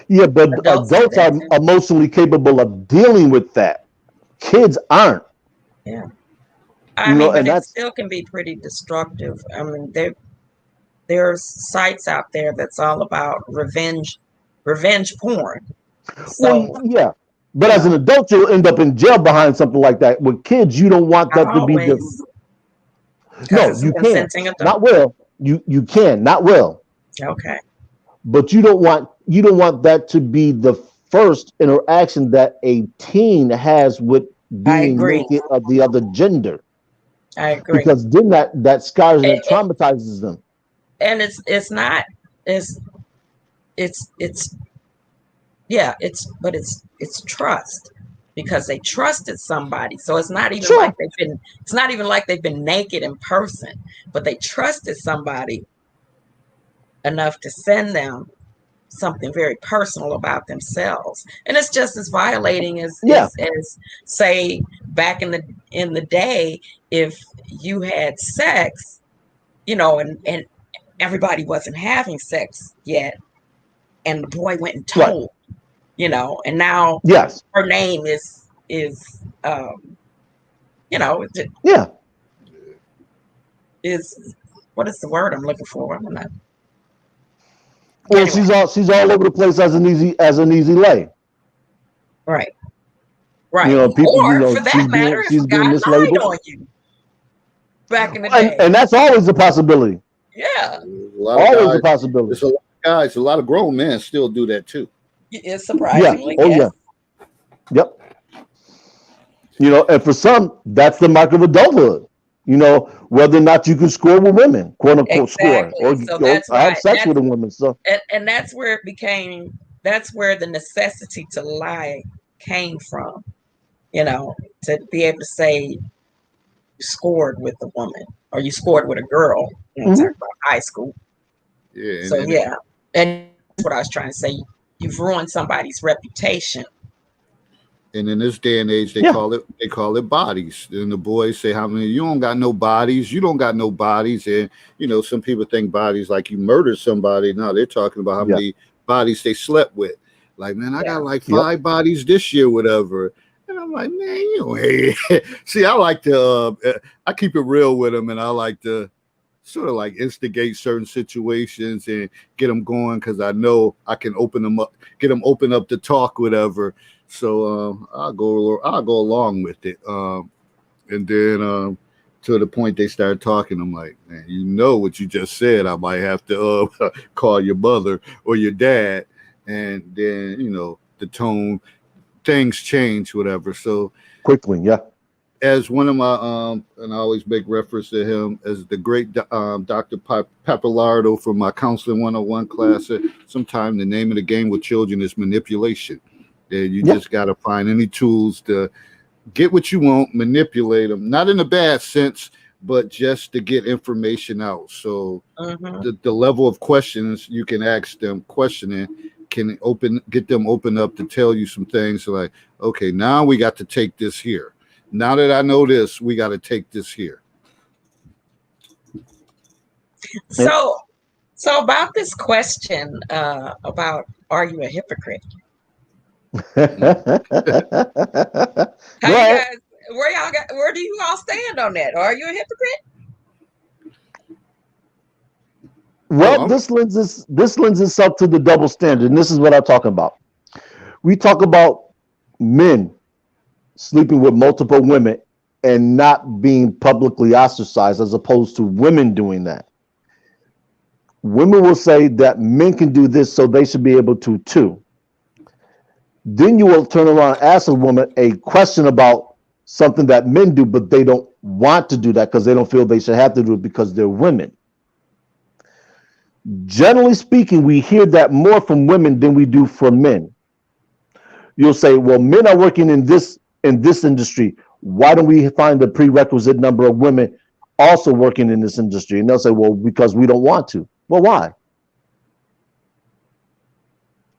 Yeah, but Adults do adults that are too. emotionally capable of dealing with that. Kids aren't. Yeah. You know, But and it that's still can be pretty destructive. I mean, there's sites out there that's all about revenge porn. So, well, yeah. But you as an know, adult, you'll end up in jail behind something like that. With kids, you don't want not that to be the. always, because No, it's a you can't. consenting Not adult. will. You can, not will. Okay. But you don't want that to be the first interaction that a teen has with I being agree. naked of the other gender, I agree. because then that scars and And, it traumatizes them. and it's not it's yeah, it's trust, because they trusted somebody. So it's not even Sure. like they've been naked in person, but they trusted somebody enough to send them something very personal about themselves. And it's just as violating as Yeah. as say back in the day, if you had sex, and everybody wasn't having sex yet, and the boy went and Right. told, and now Yes. her name is Yeah. is what is the word I'm looking for? I'm not. Well, Anyway, she's all over the place as an easy lay. right. You know, people. You Or know, for that matter, if she's a guy being lied mislabeled, on you back in the day. and that's always a possibility. Yeah, A lot of Always guys, a possibility. there's a lot of guys, a lot of grown men still do that too. it's Yeah. surprisingly, Oh yes. yeah. Yep. You know, and for some, that's the mark of adulthood. You know, whether or not you can score with women, quote unquote, score, Exactly. So or that's have why sex with a woman. So and that's where that's where the necessity to lie came from, to be able to say you scored with a woman or you scored with a girl. I'm talking about high school. Yeah, So yeah, and that's what I was trying to say. You've ruined somebody's reputation. and in this day and age, they call it bodies. And the boys say, "How many? You don't got no bodies. You don't got no bodies." And some people think bodies like you murdered somebody. No, they're talking about how many bodies they slept with. Like, man, I got like 5 bodies this year, whatever. And I'm like, man, you don't hate. See, I like to, I keep it real with them, and I like to sort of like instigate certain situations and get them going, because I know I can open them up, get them open up to talk, whatever. So I'll go along with it, and then to the point they start talking, I'm like, man, what you just said. I might have to call your mother or your dad, and then the tone, things change, whatever. So quickly, yeah. As one of my and I always make reference to him as the great Dr. Pappalardo from my counseling 101 class. Sometimes the name of the game with children is manipulation. And you just got to find any tools to get what you want, manipulate them, not in a bad sense, but just to get information out. So the level of questions you can ask them, questioning, can get them open up to tell you some things like, okay, now we got to take this here. Now that I know this, we got to take this here. So about this question about, are you a hypocrite? How you guys, where do you all stand on that? Are you a hypocrite? Well, this lends itself to the double standard, and this is what I'm talking about. We talk about men sleeping with multiple women and not being publicly ostracized, as opposed to women doing that. Women will say that men can do this, so they should be able to too. Then you will turn around and ask a woman a question about something that men do, but they don't want to do that because they don't feel they should have to do it because they're women. Generally speaking, we hear that more from women than we do from men. You'll say, well, men are working in this industry. why don't we find the prerequisite number of women also working in this industry? And they'll say, well, because we don't want to. Well, why?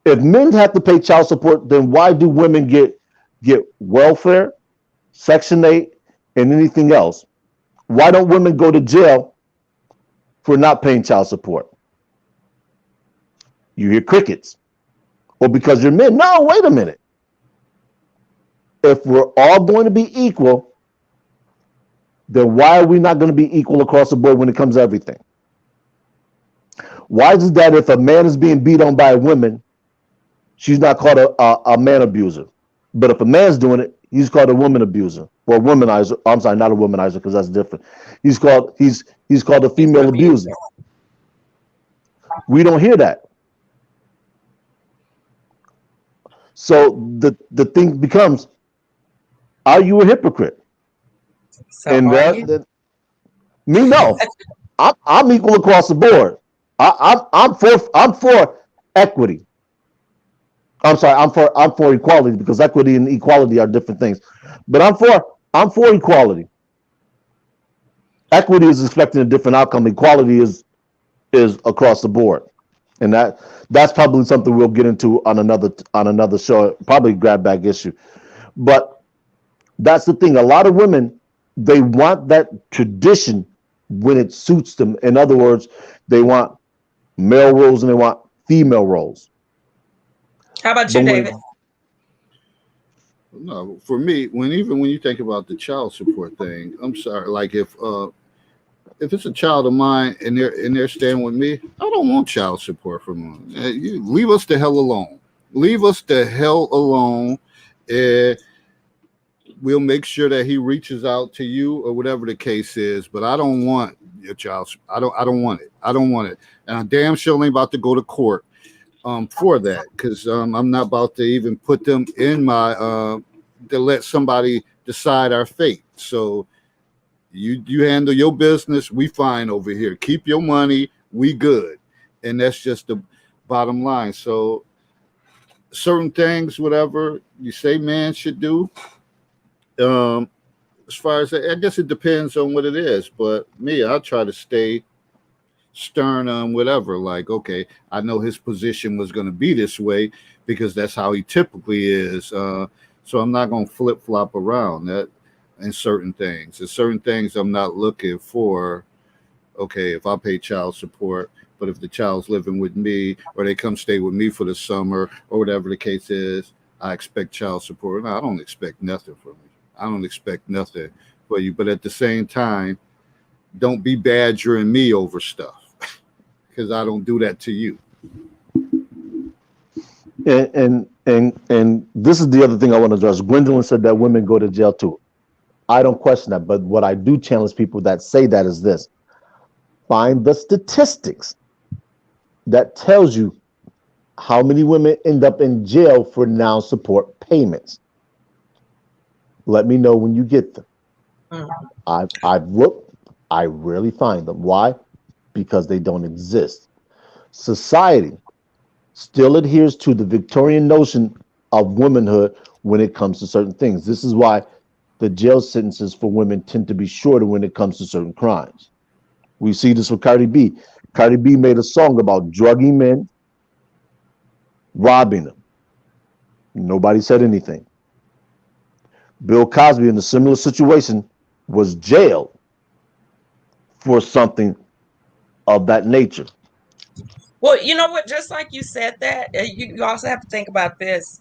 If men have to pay child support, then why do women get welfare, Section 8, and anything else? Why don't women go to jail for not paying child support? You hear crickets. Or because you're men. No, wait a minute. If we're all going to be equal, then why are we not going to be equal across the board when it comes to everything? Why is it that if a man is being beat on by a woman, she's not called a man abuser? But if a man's doing it, he's called a woman abuser or a womanizer. I'm sorry, not a womanizer, because that's different. He's called a female abuser. We don't hear that. So the thing becomes, are you a hypocrite? So And are me, no. I'm equal across the board. I'm for equity. I'm sorry, I'm for equality, because equity and equality are different things. But I'm for equality. Equity is expecting a different outcome. Equality is across the board. And that's probably something we'll get into on another show, probably grab bag issue. But that's the thing. A lot of women, they want that tradition when it suits them. In other words, they want male roles and they want female roles. How about you, David? No, for me, even when you think about the child support thing, I'm sorry. Like if it's a child of mine and they're staying with me, I don't want child support from them. You leave us the hell alone. Leave us the hell alone. We'll make sure that he reaches out to you or whatever the case is. But I don't want your child. I don't want it. I don't want it. And I damn sure ain't about to go to court for that, because I'm not about to even put them in my to let somebody decide our fate. So you handle your business, we fine over here. Keep your money, we good. And that's just the bottom line. So certain things, whatever you say man should do, as far as I guess it depends on what it is. But me, I try to stay stern on whatever. Like, okay, I know his position was going to be this way because that's how he typically is. So I'm not going to flip flop around that. And certain things. There's certain things I'm not looking for. Okay, if I pay child support, but if the child's living with me or they come stay with me for the summer or whatever the case is, I expect child support. No, I don't expect nothing from you. I don't expect nothing for you. But at the same time, don't be badgering me over stuff, because I don't do that to you. And this is the other thing I want to address. Gwendolyn said that women go to jail too. I don't question that, but what I do challenge people that say that is this: find the statistics that tells you how many women end up in jail for now support payments. Let me know when you get them. I've looked, I rarely find them. Why? Because they don't exist. Society still adheres to the Victorian notion of womanhood when it comes to certain things. This is why the jail sentences for women tend to be shorter when it comes to certain crimes. We see this with Cardi B. Cardi B made a song about drugging men, robbing them. Nobody said anything. Bill Cosby, in a similar situation, was jailed for something of that nature. Well, you know what? Just like you said that, you also have to think about this.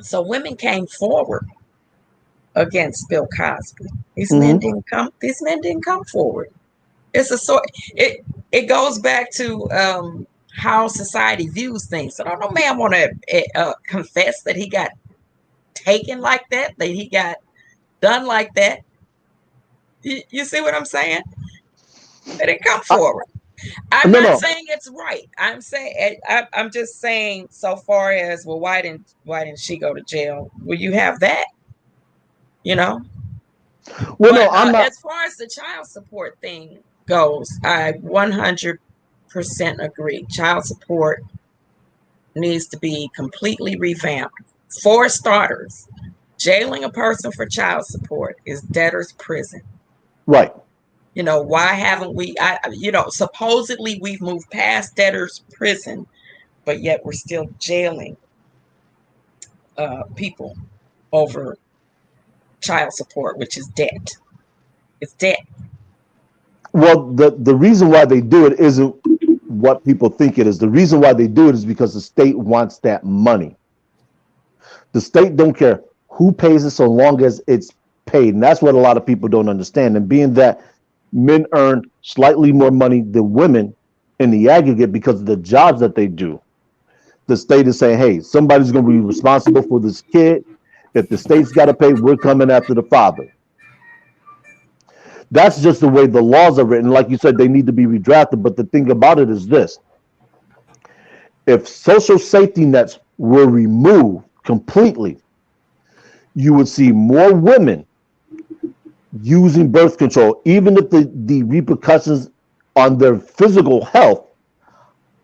So women came forward against Bill Cosby. These men didn't come. These men didn't come forward. It's a sort. It goes back to how society views things. So I don't know, man, want to confess that he got taken like that he got done like that. You see what I'm saying? They didn't come forward. I'm not saying it's right. I'm just saying, so far as, well, why didn't she go to jail? Well, you have that. You know. Well, but, no, I'm not. As far as the child support thing goes, I 100% agree. Child support needs to be completely revamped. For starters, Jailing a person for child support is debtor's prison. Right. Why haven't we, supposedly we've moved past debtor's prison, but yet we're still jailing people over child support, which is debt. It's debt. Well, the reason why they do it isn't what people think it is. The reason why they do it is because the state wants that money. The state don't care who pays it so long as it's paid. And that's what a lot of people don't understand. And being that men earn slightly more money than women in the aggregate because of the jobs that they do, the state is saying, hey, somebody's going to be responsible for this kid. If the state's got to pay, we're coming after the father. That's just the way the laws are written. Like you said, they need to be redrafted. But the thing about it is this. If social safety nets were removed completely, you would see more women using birth control, even if the repercussions on their physical health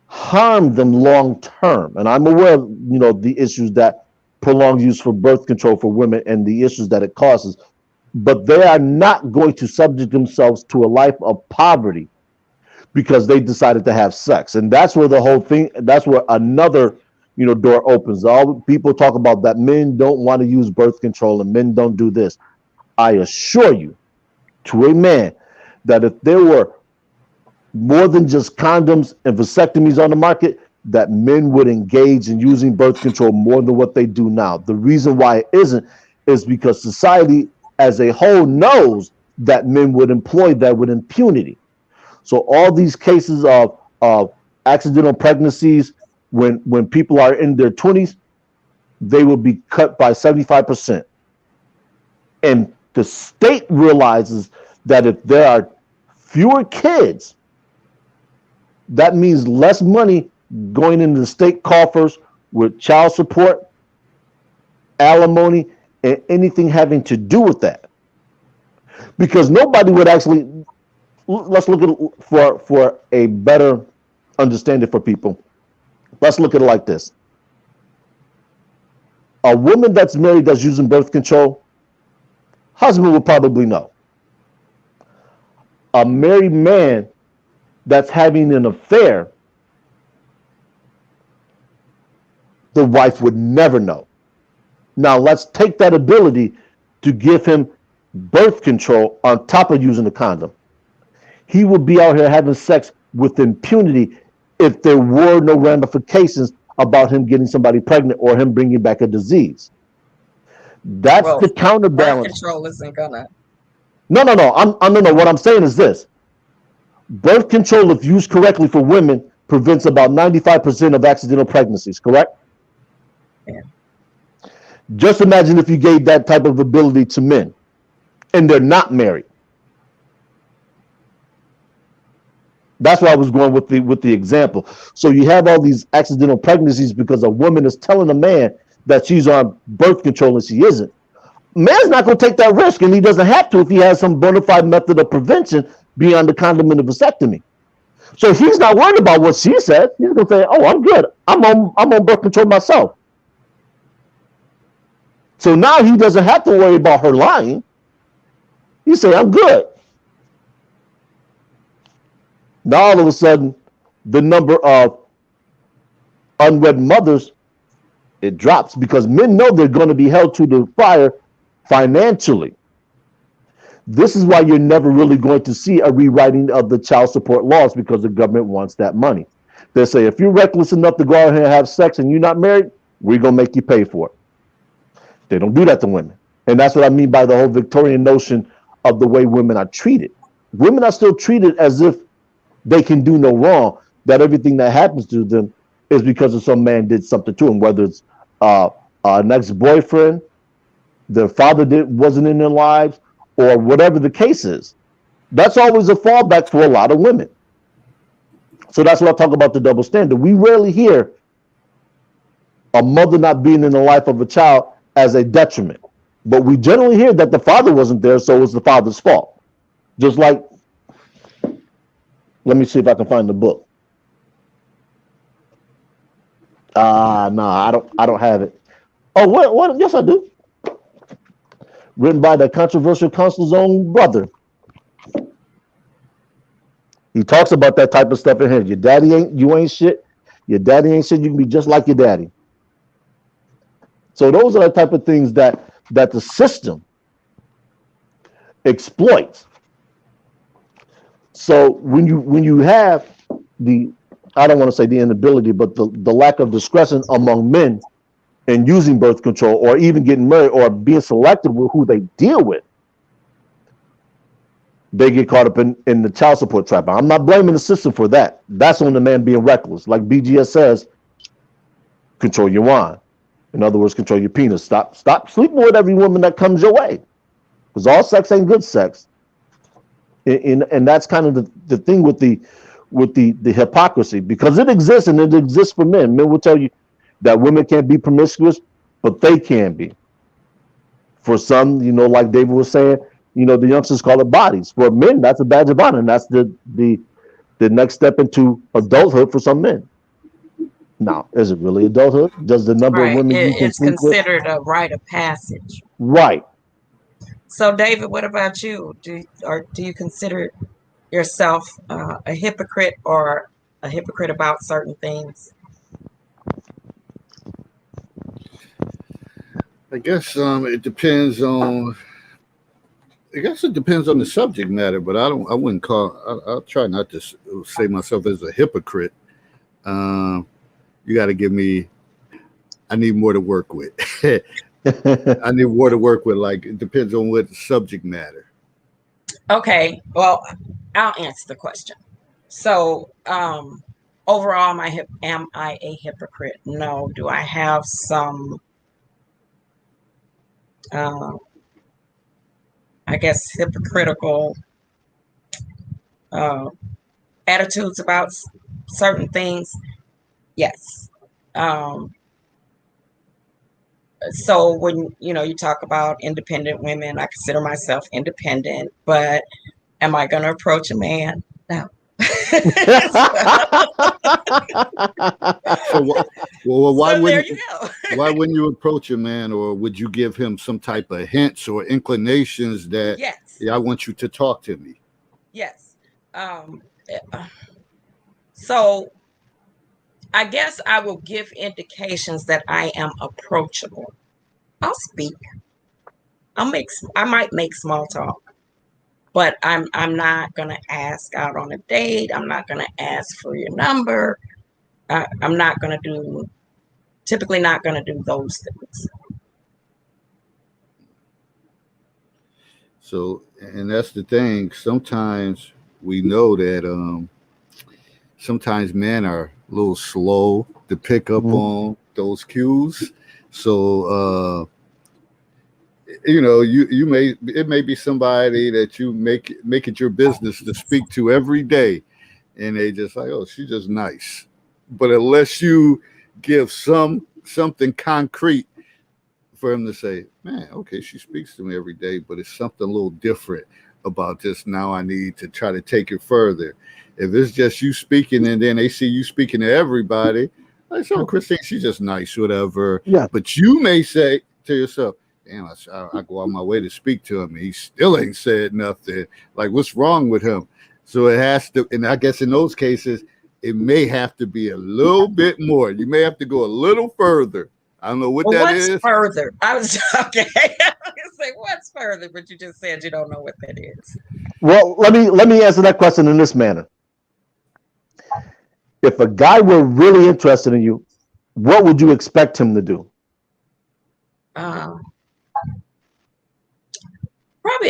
harm them long term. And I'm aware of, the issues that prolonged use for birth control for women and the issues that it causes. But they are not going to subject themselves to a life of poverty because they decided to have sex. And that's where the whole thing, that's where another, door opens. All people talk about that men don't want to use birth control and men don't do this. I assure you to a man that if there were more than just condoms and vasectomies on the market, that men would engage in using birth control more than what they do now. The reason why it isn't is because society as a whole knows that men would employ that with impunity. So all these cases of accidental pregnancies when people are in their 20s, they will be cut by 75%. And the state realizes that if there are fewer kids, that means less money going into the state coffers with child support, alimony, and anything having to do with that. Because nobody would actually, let's look at it for a better understanding for people. Let's look at it like this. A woman that's married that's using birth control, husband would probably know. A married man that's having an affair, the wife would never know. Now let's take that ability to give him birth control on top of using a condom. He would be out here having sex with impunity if there were no ramifications about him getting somebody pregnant or him bringing back a disease. That's the counterbalance. Birth control isn't gonna. No. What I'm saying is this. Birth control, if used correctly for women, prevents about 95% of accidental pregnancies, correct? Yeah. Just imagine if you gave that type of ability to men and they're not married. That's why I was going with the example. So you have all these accidental pregnancies because a woman is telling a man that she's on birth control and she isn't. Man's not going to take that risk, and he doesn't have to if he has some bona fide method of prevention beyond the condom and the vasectomy. So he's not worried about what she said. He's going to say, "Oh, I'm good. I'm on birth control myself." So now he doesn't have to worry about her lying. He say, "I'm good." Now all of a sudden, the number of unwed mothers, it drops because men know they're going to be held to the fire financially. This is why you're never really going to see a rewriting of the child support laws because the government wants that money. They say, if you're reckless enough to go out here and have sex and you're not married, we're going to make you pay for it. They don't do that to women. And that's what I mean by the whole Victorian notion of the way women are treated. Women are still treated as if they can do no wrong, that everything that happens to them is because of some man did something to them, whether it's an ex-boyfriend, their father wasn't in their lives, or whatever the case is. That's always a fallback for a lot of women. So that's what I talk about the double standard. We rarely hear a mother not being in the life of a child as a detriment, but we generally hear that the father wasn't there, so it's the father's fault. Just like, let me see if I can find the book. No, I don't have it. Oh, what? Yes, I do. written by the controversial counselor's own brother. He talks about that type of stuff in here. You ain't shit. Your daddy ain't shit. You can be just like your daddy. So those are the type of things that the system exploits. So when you have the, I don't want to say the inability, but the lack of discretion among men in using birth control or even getting married or being selective with who they deal with, they get caught up in the child support trap. I'm not blaming the system for that. That's on the man being reckless. Like BGS says, control your wine. In other words, control your penis. Stop sleeping with every woman that comes your way. Because all sex ain't good sex. And that's kind of the thing with the hypocrisy, because it exists, and it exists for men. Men will tell you that women can't be promiscuous, but they can be. For some, like David was saying, the youngsters call it bodies. For men, that's a badge of honor, and that's the next step into adulthood for some men. Now, is it really adulthood? Does the number of women you can sleep with? It's considered a rite of passage. Right. So, David, what about you? Do you consider yourself a hypocrite, or a hypocrite about certain things? I guess it depends on. I guess it depends on the subject matter, but I wouldn't call. I'll try not to say myself as a hypocrite. You got to give me. I need more to work with. I need more to work with. Like, it depends on what subject matter. Okay, well, I'll answer the question. So, overall, am I a hypocrite? No. Do I have some, I guess, hypocritical attitudes about certain things? Yes. So when you talk about independent women, I consider myself independent, but am I going to approach a man? No. Well, why there you go. Why wouldn't you approach a man, or would you give him some type of hints or inclinations that, yes, I want you to talk to me? Yes. So I guess I will give indications that I am approachable. I'll speak. I might make small talk, but I'm not gonna ask out on a date. I'm not gonna ask for your number. I'm not gonna typically not gonna do those things. So, and that's the thing. Sometimes we know that sometimes men are a little slow to pick up on those cues. So, it may be somebody that you make it your business to speak to every day, and they just like, oh, she's just nice. But unless you give something concrete for him to say, man, okay, she speaks to me every day, but it's something a little different about this. Now I need to try to take it further. If it's just you speaking and then they see you speaking to everybody, like, so Christine, she's just nice, whatever. Yeah. But you may say to yourself, damn, I go out my way to speak to him, and he still ain't said nothing. Like, what's wrong with him? So it has to, and I guess in those cases, it may have to be a little bit more. You may have to go a little further. I don't know what that is. What's further? I was okay. I was say, what's further? But you just said you don't know what that is. Well, let me answer that question in this manner. If a guy were really interested in you, what would you expect him to do? Probably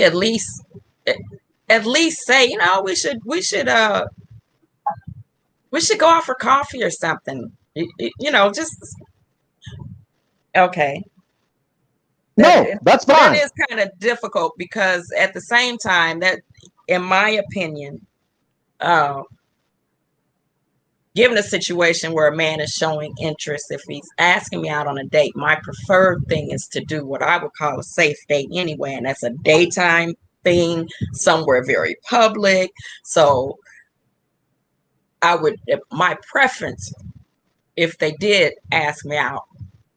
at least say, we should go out for coffee or something. Just okay. No, that's fine. That is kind of difficult, because at the same time, that, in my opinion, given a situation where a man is showing interest, if he's asking me out on a date, my preferred thing is to do what I would call a safe date anyway, and that's a daytime thing, somewhere very public. So my preference, if they did ask me out,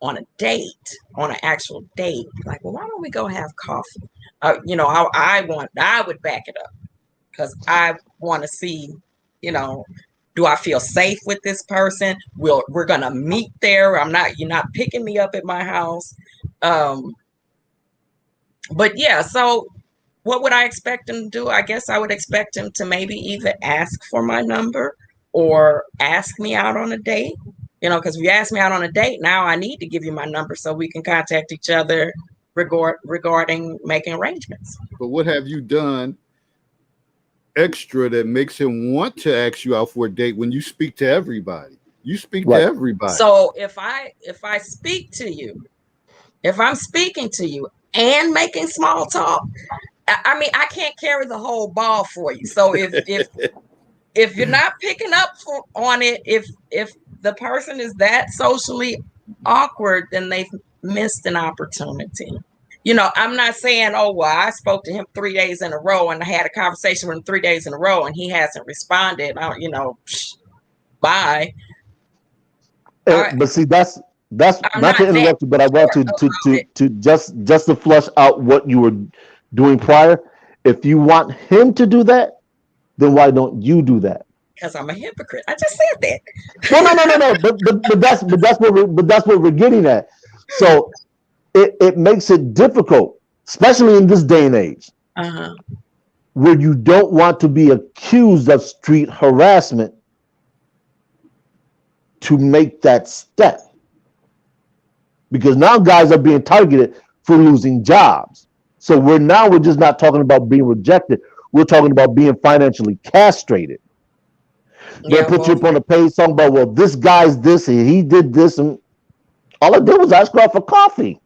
on a date, on an actual date, like, well, why don't we go have coffee? I would back it up because I want to see, do I feel safe with this person? We're gonna meet there. You're not picking me up at my house. But yeah, so what would I expect him to do? I guess I would expect him to maybe either ask for my number or ask me out on a date. Because if you ask me out on a date, now I need to give you my number so we can contact each other regarding making arrangements. But what have you done extra that makes him want to ask you out for a date when you speak to everybody? You speak to everybody. So if I speak to you, if I'm speaking to you and making small talk, I mean, I can't carry the whole ball for you. So if you're not picking up on it, if the person is that socially awkward, then they've missed an opportunity. I'm not saying, oh, well, I spoke to him 3 days in a row and I had a conversation with him 3 days in a row and he hasn't responded. Bye. But see, that's not to interrupt you, but I want to just to flush out what you were doing prior. If you want him to do that, then why don't you do that? Because I'm a hypocrite. I just said that. No. But that's what we're getting at. So it makes it difficult, especially in this day and age, where you don't want to be accused of street harassment to make that step. Because now guys are being targeted for losing jobs. So we're just not talking about being rejected. We're talking about being financially castrated. They put you up on a paid song about, well, this guy's this and he did this, and all I did was ask her out for coffee.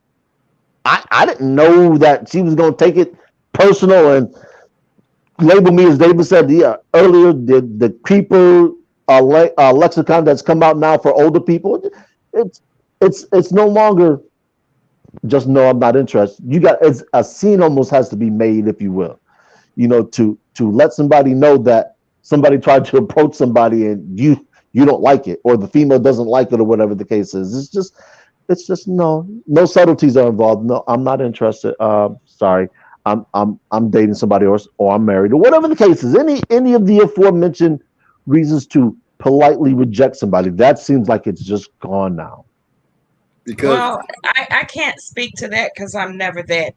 I didn't know that she was going to take it personal and label me, as David said earlier, the creeper lexicon that's come out now for older people. It's no longer just no, I'm not interested. It's a scene almost has to be made, if you will, to let somebody know that somebody tried to approach somebody and you don't like it, or the female doesn't like it, or whatever the case is. It's just no subtleties are involved. No, I'm not interested. Sorry, I'm dating somebody else, or I'm married, or whatever the case is. Any of the aforementioned reasons to politely reject somebody, that seems like it's just gone now. Because I can't speak to that because I'm never that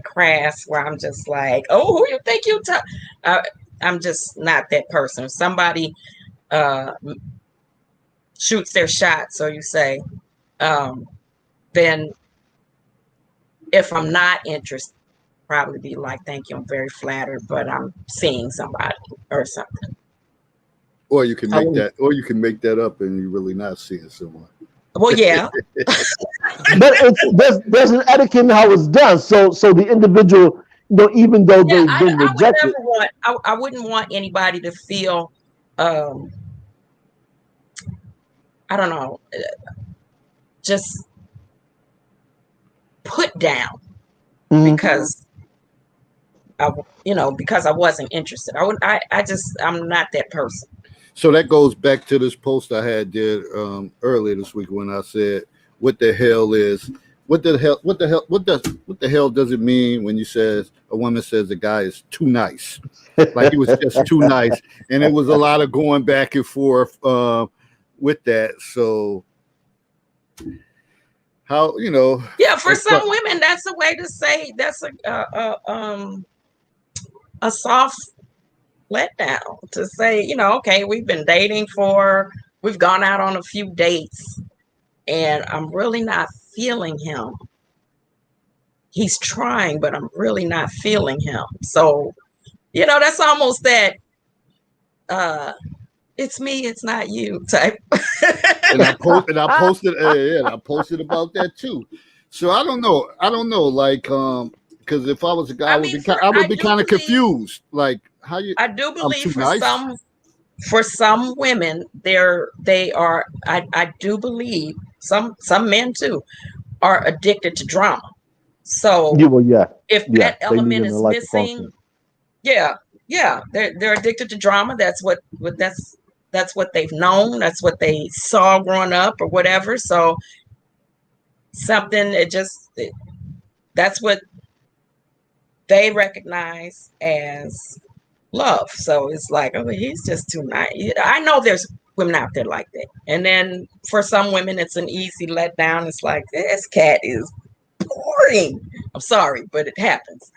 crass where I'm just like, oh, who you think you talk? I'm just not that person. If somebody shoots their shot, so you say, then if I'm not interested, probably be like, thank you, I'm very flattered, but I'm seeing somebody or something. Or you can make that up and you're really not seeing someone. Well, yeah. But there's an etiquette in how it's done. So the individual, even though they've been rejected. I wouldn't want anybody to feel, I don't know, just put down because I wasn't interested. I'm not that person. So that goes back to this post I had did earlier this week when I said, what the hell does it mean when a woman says the guy is too nice? Like he was just too nice. And it was a lot of going back and forth with that. So how, yeah, for some women, that's a way to say that's a soft letdown, to say, okay, we've been dating we've gone out on a few dates and I'm really not feeling him. He's trying, but I'm really not feeling him. So, that's almost that it's me, it's not you type. And I posted about that too. So I don't know, like because if I was a guy, I would be kind of confused. Like, how you? I do believe for some women, they are. I do believe some men too are addicted to drama. So if that element is missing, they're addicted to drama. That's what they've known. That's what they saw growing up or whatever. So something that's what they recognize as love. So it's like, oh, he's just too nice. I know there's women out there like that. And then for some women, it's an easy letdown. It's like, this cat is boring. I'm sorry, but it happens.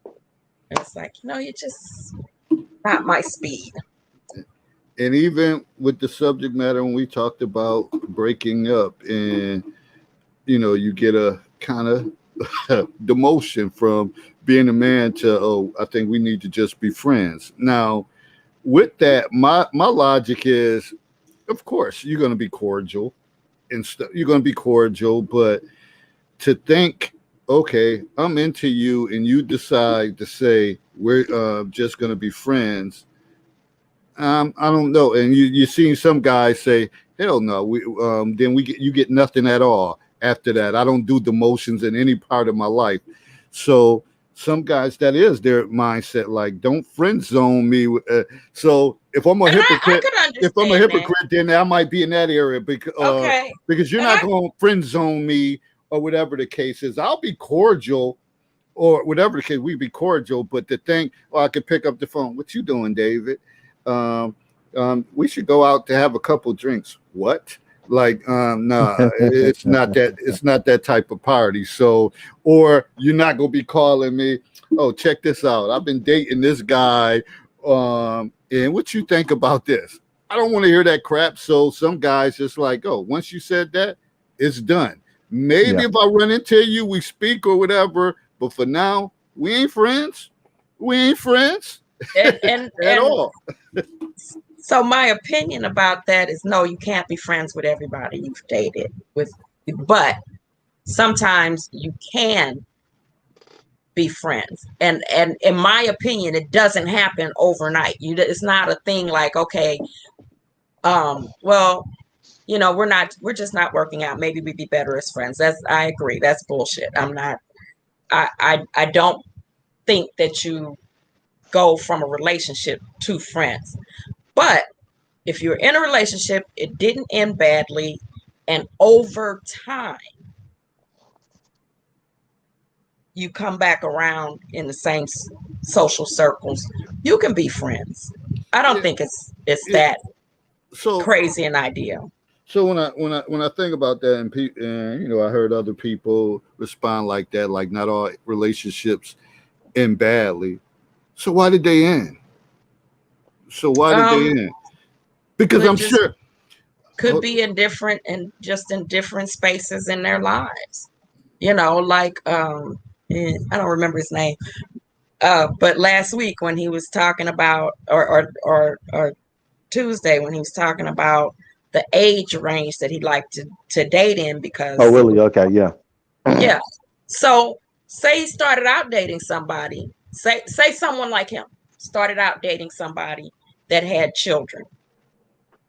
And it's like, you're just not my speed. And even with the subject matter, when we talked about breaking up, and you get a kind of demotion from being a man to, oh, I think we need to just be friends. Now, with that, my logic is, of course, you're going to be cordial and stuff. You're going to be cordial, but to think, okay, I'm into you, and you decide to say we're just going to be friends. I don't know. And you're seeing some guys say, hell no. Then you get nothing at all after that. I don't do demotions in any part of my life. So some guys, that is their mindset. Like, don't friend zone me. So if I'm a hypocrite, then I might be in that area because you're not going to friend zone me or whatever the case is. I'll be cordial or whatever the case. We be cordial, but to think, I could pick up the phone. What you doing, David? We should go out to have a couple drinks. What? Like, no, it's not that. It's not that type of party. So, or you're not gonna be calling me. Oh, check this out. I've been dating this guy. And what you think about this? I don't want to hear that crap. So some guys just like, oh, once you said that, it's done. Maybe if I run into you, we speak or whatever. But for now, we ain't friends. We ain't friends and at all. So my opinion about that is, no, you can't be friends with everybody you've dated with, but sometimes you can be friends. And in my opinion, it doesn't happen overnight. It's not a thing like, okay, well, we're just not working out. Maybe we'd be better as friends. I agree. That's bullshit. I don't think that you go from a relationship to friends. But if you're in a relationship, it didn't end badly, and over time, you come back around in the same social circles, you can be friends. I don't think it's that crazy an idea. So when I think about that, and I heard other people respond like that, like not all relationships end badly. So why did they end? Because I'm sure could be in different spaces in their lives. Like I don't remember his name. But last week when he was talking about, or Tuesday when he was talking about the age range that he'd like to date in, because really? Okay, yeah. Yeah. So say he started out dating somebody, say someone like him started out dating somebody that had children.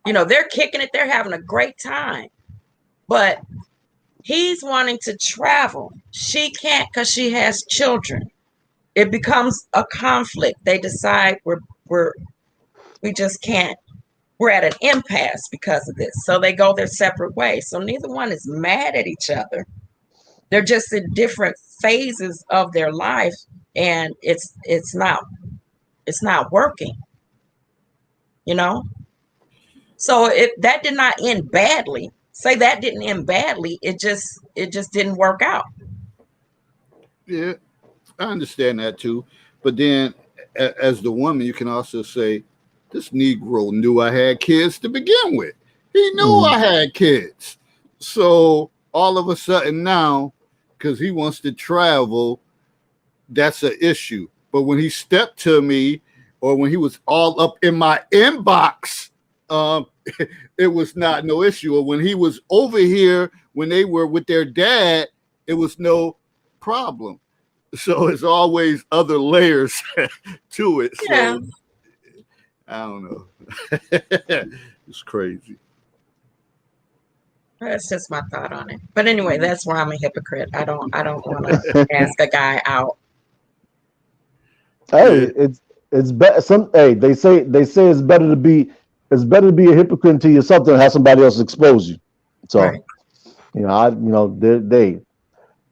They're kicking it, they're having a great time, but he's wanting to travel. She can't because she has children. It becomes a conflict. They decide we just can't. We're at an impasse because of this. So they go their separate ways. So neither one is mad at each other. They're just in different phases of their life, and it's not working. So that did not end badly. Say that didn't end badly. It just didn't work out. Yeah, I understand that too. But then, as the woman, you can also say, this Negro knew I had kids to begin with. He knew I had kids. So all of a sudden now, because he wants to travel, that's an issue. But when he stepped to me, or when he was all up in my inbox, it was not no issue. Or when he was over here, when they were with their dad, it was no problem. So it's always other layers to it. Yeah. So I don't know. It's crazy. That's just my thought on it. But anyway, that's where I'm a hypocrite. I don't want to ask a guy out. Hey, it's better. They say it's better to be a hypocrite to yourself than have somebody else expose you. So, Right. They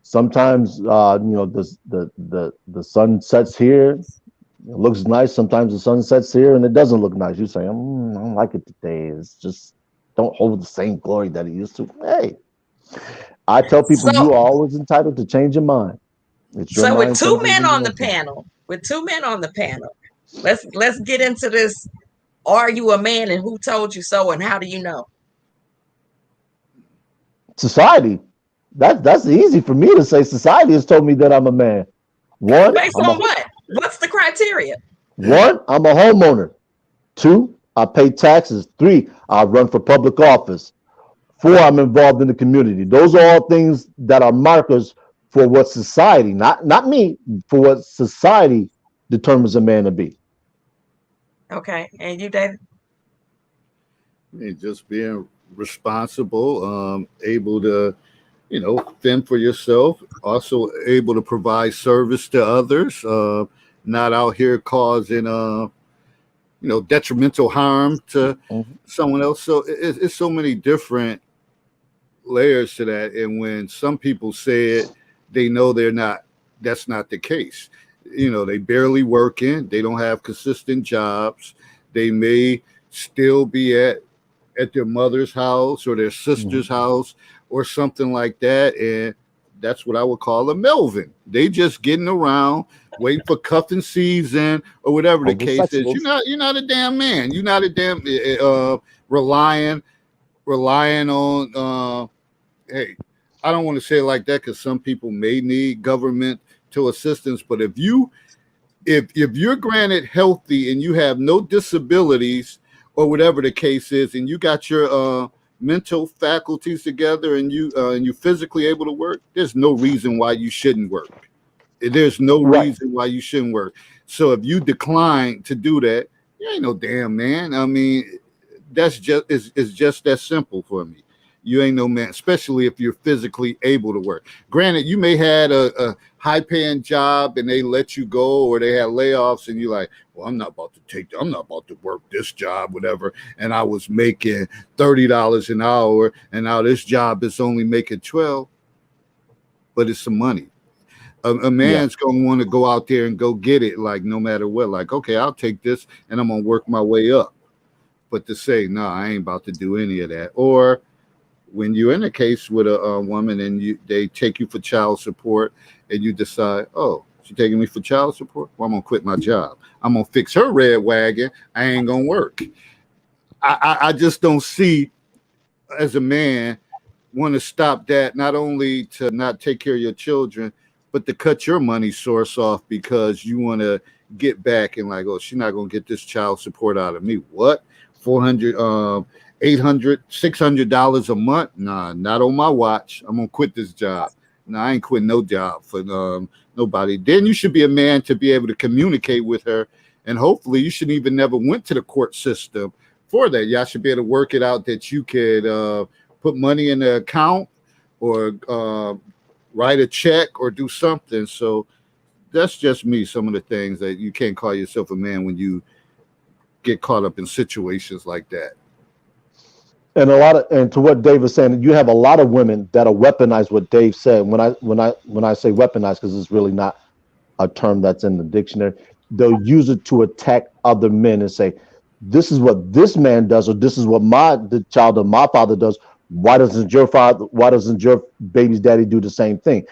sometimes, the sun sets here, it looks nice. Sometimes the sun sets here and it doesn't look nice. You say, I don't like it today. It's just don't hold the same glory that it used to. Hey, I tell people you are So, always entitled to change your mind. It's your so with mind two changing men when you on the want to. panel, let's get into this. Are you a man, and who told you so, and how do you know? Society. That's easy for me to say. Society has told me that I'm a man. One, Based I'm a on what? What's the criteria? one, I'm a homeowner. Two, I pay taxes. Three, I run for public office. Four, I'm involved in the community. Those are all things that are markers for what society, not me, for what society determines a man to be. Okay, and you, David? And just being responsible, able to, fend for yourself, also able to provide service to others, not out here causing, detrimental harm to Mhm. someone else. So it's so many different layers to that. And when some people say it, they know that's not the case. They barely working, they don't have consistent jobs, they may still be at their mother's house or their sister's Mhm. house or something like that. And that's what I would call a Melvin. They just getting around, waiting for cuffing season or whatever the case is. Homosexuals. You're not a damn man. You're not a damn relying on hey, I don't want to say it like that because some people may need government to assistance, but if you're granted healthy and you have no disabilities or whatever the case is, and you got your mental faculties together and you physically able to work, there's no reason why you shouldn't work. There's no Right. reason why you shouldn't work. So if you decline to do that, you ain't no damn man. I mean, that's just it's just that simple for me. You ain't no man, especially if you're physically able to work. Granted, you may had a high paying job and they let you go or they had layoffs and you're like, well, I'm not about to work this job, whatever. And I was making $30 an hour and now this job is only making 12, but it's some money. A Yeah. man's gonna want to go out there and go get it, like no matter what. Like, okay, I'll take this and I'm gonna work my way up. But to say, no, I ain't about to do any of that. Or when you're in a case with a woman and they take you for child support and you decide, oh, she's taking me for child support, well, I'm gonna quit my job. I'm gonna fix her red wagon. I ain't gonna work. I just don't see as a man want to stop that, not only to not take care of your children, but to cut your money source off because you want to get back and like, oh, she's not gonna get this child support out of me. What? 400 $800 $600 a month? Nah, not on my watch. I'm gonna quit this job. Nah, I ain't quitting no job for nobody. Then you should be a man to be able to communicate with her, and hopefully you shouldn't even never went to the court system for that. Y'all should be able to work it out that you could put money in the account or write a check or do something. So that's just me. Some of the things that you can't call yourself a man when you get caught up in situations like that. And to what Dave was saying, you have a lot of women that'll weaponize what Dave said. When I say weaponize, because it's really not a term that's in the dictionary, they'll use it to attack other men and say, this is what this man does, or this is what the child of my father does. Why doesn't your baby's daddy do the same thing?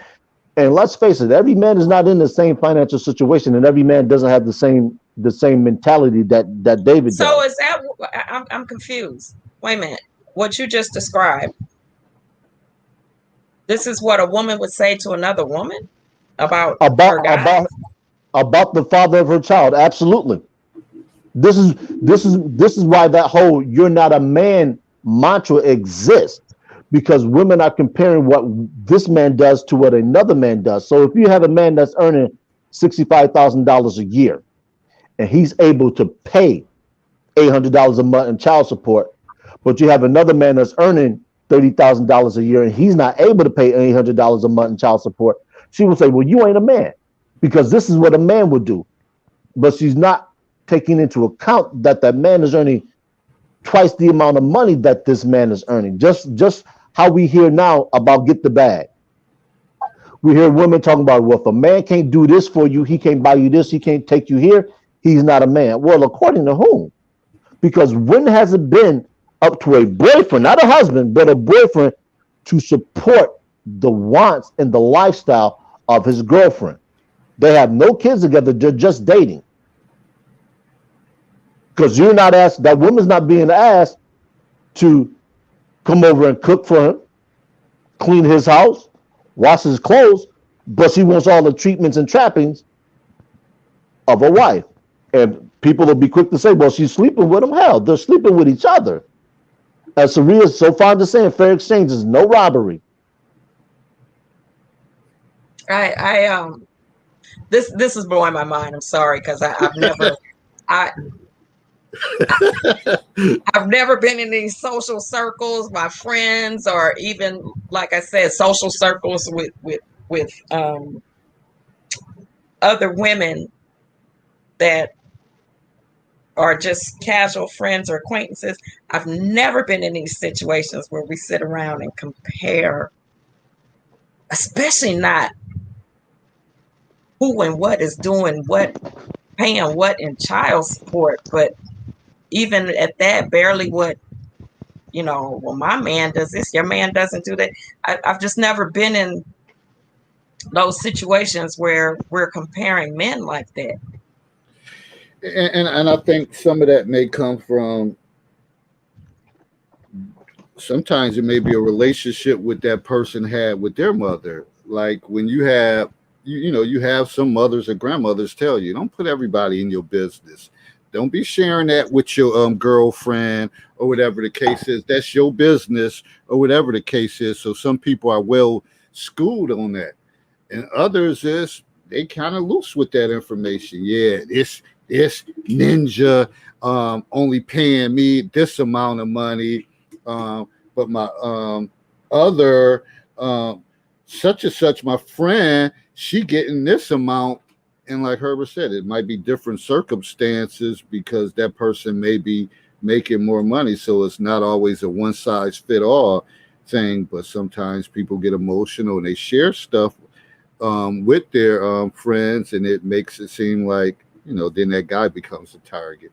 And let's face it, every man is not in the same financial situation, and every man doesn't have the same mentality that David So does. is that? I'm confused. Wait a minute. What you just described. This is what a woman would say to another woman about About her guy. about about the father of her child. Absolutely. This is why that whole "you're not a man" mantra exists, because women are comparing what this man does to what another man does. So if you have a man that's earning $65,000 a year and he's able to pay $800 a month in child support, but you have another man that's earning $30,000 a year and he's not able to pay $800 a month in child support, she will say, well, you ain't a man, because this is what a man would do. But she's not taking into account that that man is earning twice the amount of money that this man is earning. Just how we hear now about get the bag. We hear women talking about, well, if a man can't do this for you, he can't buy you this, he can't take you here, he's not a man. Well, according to whom? Because when has it been up to a boyfriend, not a husband, but a boyfriend, to support the wants and the lifestyle of his girlfriend? They have no kids together, they're just dating. Because you're not asked, that woman's not being asked to come over and cook for him, clean his house, wash his clothes, but she wants all the treatments and trappings of a wife. And people will be quick to say, well, she's sleeping with him. Hell, they're sleeping with each other. As Saria is so fond of saying, fair exchange is no robbery. This is blowing my mind. I'm sorry, because I've never been in these social circles, my friends, or even, like I said, social circles with other women that are just casual friends or acquaintances. I've never been in these situations where we sit around and compare, especially not who and what is doing what, paying what in child support, but even at that, barely what, well, my man does this, your man doesn't do that. I've just never been in those situations where we're comparing men like that. And I think some of that may come from, sometimes it may be a relationship with that person had with their mother. Like when you have, you have some mothers or grandmothers tell you, don't put everybody in your business. Don't be sharing that with your girlfriend or whatever the case is. That's your business or whatever the case is. So some people are well schooled on that. And others is they kind of loose with that information. Yeah, this ninja only paying me this amount of money. But my other such and such, my friend, she getting this amount. And like Herbert said, it might be different circumstances because that person may be making more money. So it's not always a one size fit all thing, but sometimes people get emotional and they share stuff with their friends, and it makes it seem like, then that guy becomes a target.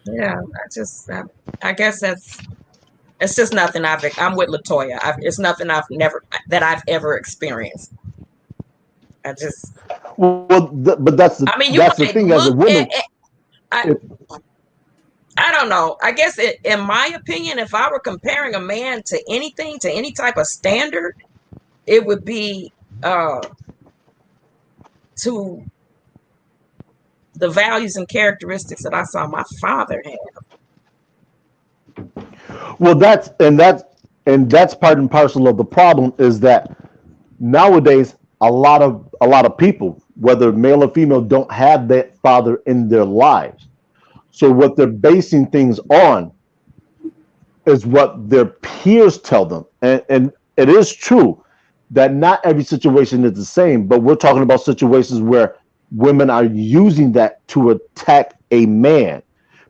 Yeah, I guess it's just nothing I'm with Latoya. It's nothing I've ever experienced. But that's the, that's the thing as a woman. I don't know. I guess in my opinion, if I were comparing a man to anything, to any type of standard, it would be to the values and characteristics that I saw my father have. Well, that's part and parcel of the problem, is that nowadays a lot of people, whether male or female, don't have that father in their lives. So what they're basing things on is what their peers tell them. And it is true that not every situation is the same, but we're talking about situations where women are using that to attack a man